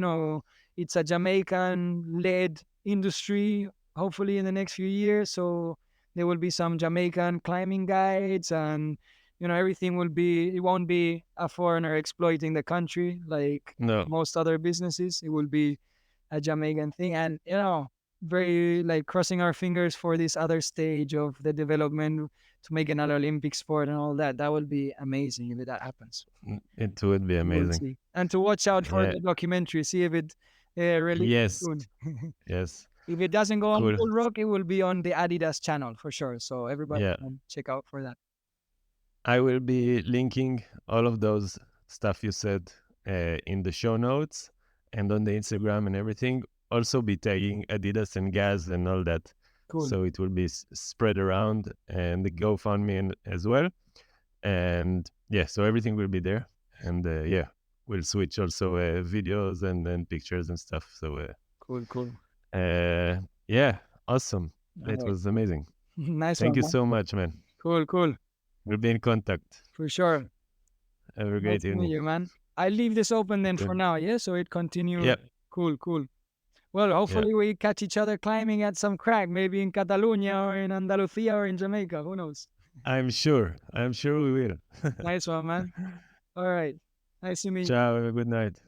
it's a Jamaican led industry, hopefully in the next few years. So there will be some Jamaican climbing guides, and, everything it won't be a foreigner exploiting the country like No, most other businesses. It will be a Jamaican thing. And, very like crossing our fingers for this other stage of the development to make another Olympic sport and all that. That would be amazing if that happens. it would be We'll amazing. see. And to watch out for Yeah. the documentary, see if it releases Yes. soon. Yes. If it doesn't go on Cool. Full Rock, it will be on the Adidas channel for sure. So everybody Yeah. can check out for that. I will be linking all of those stuff you said in the show notes and on the Instagram and everything. Also be tagging Adidas and Gaz and all that. Cool. So it will be spread around, and the GoFundMe as well. And yeah, so everything will be there. And yeah, we'll switch also videos and then pictures and stuff. So Cool. yeah, awesome. All It right. was amazing. Nice Thank one, you man. so much, man. Cool. We'll be in contact. For sure. Have a Nice great to meet evening. you, man. I leave this open then for Good. now, yeah? So it continues. Yep. Cool. Well, Yeah. hopefully we catch each other climbing at some crag, maybe in Catalonia or in Andalusia or in Jamaica. Who knows? I'm sure. I'm sure we will. Nice one, man. All right. Nice to meet you. Ciao. Have a good night.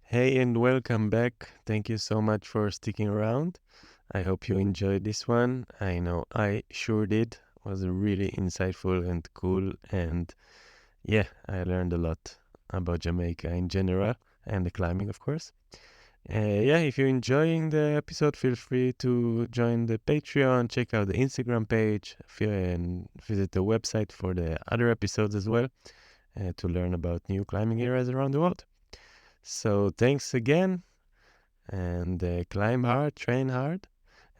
Hey, and welcome back. Thank you so much for sticking around. I hope you enjoyed this one. I know I sure did. It was really insightful and cool. And yeah, I learned a lot about Jamaica in general and the climbing, of course. Yeah, if you're enjoying the episode, feel free to join the Patreon, check out the Instagram page, and visit the website for the other episodes as well to learn about new climbing areas around the world. So thanks again, and climb hard, train hard,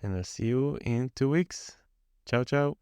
and I'll see you in 2 weeks. Ciao, ciao.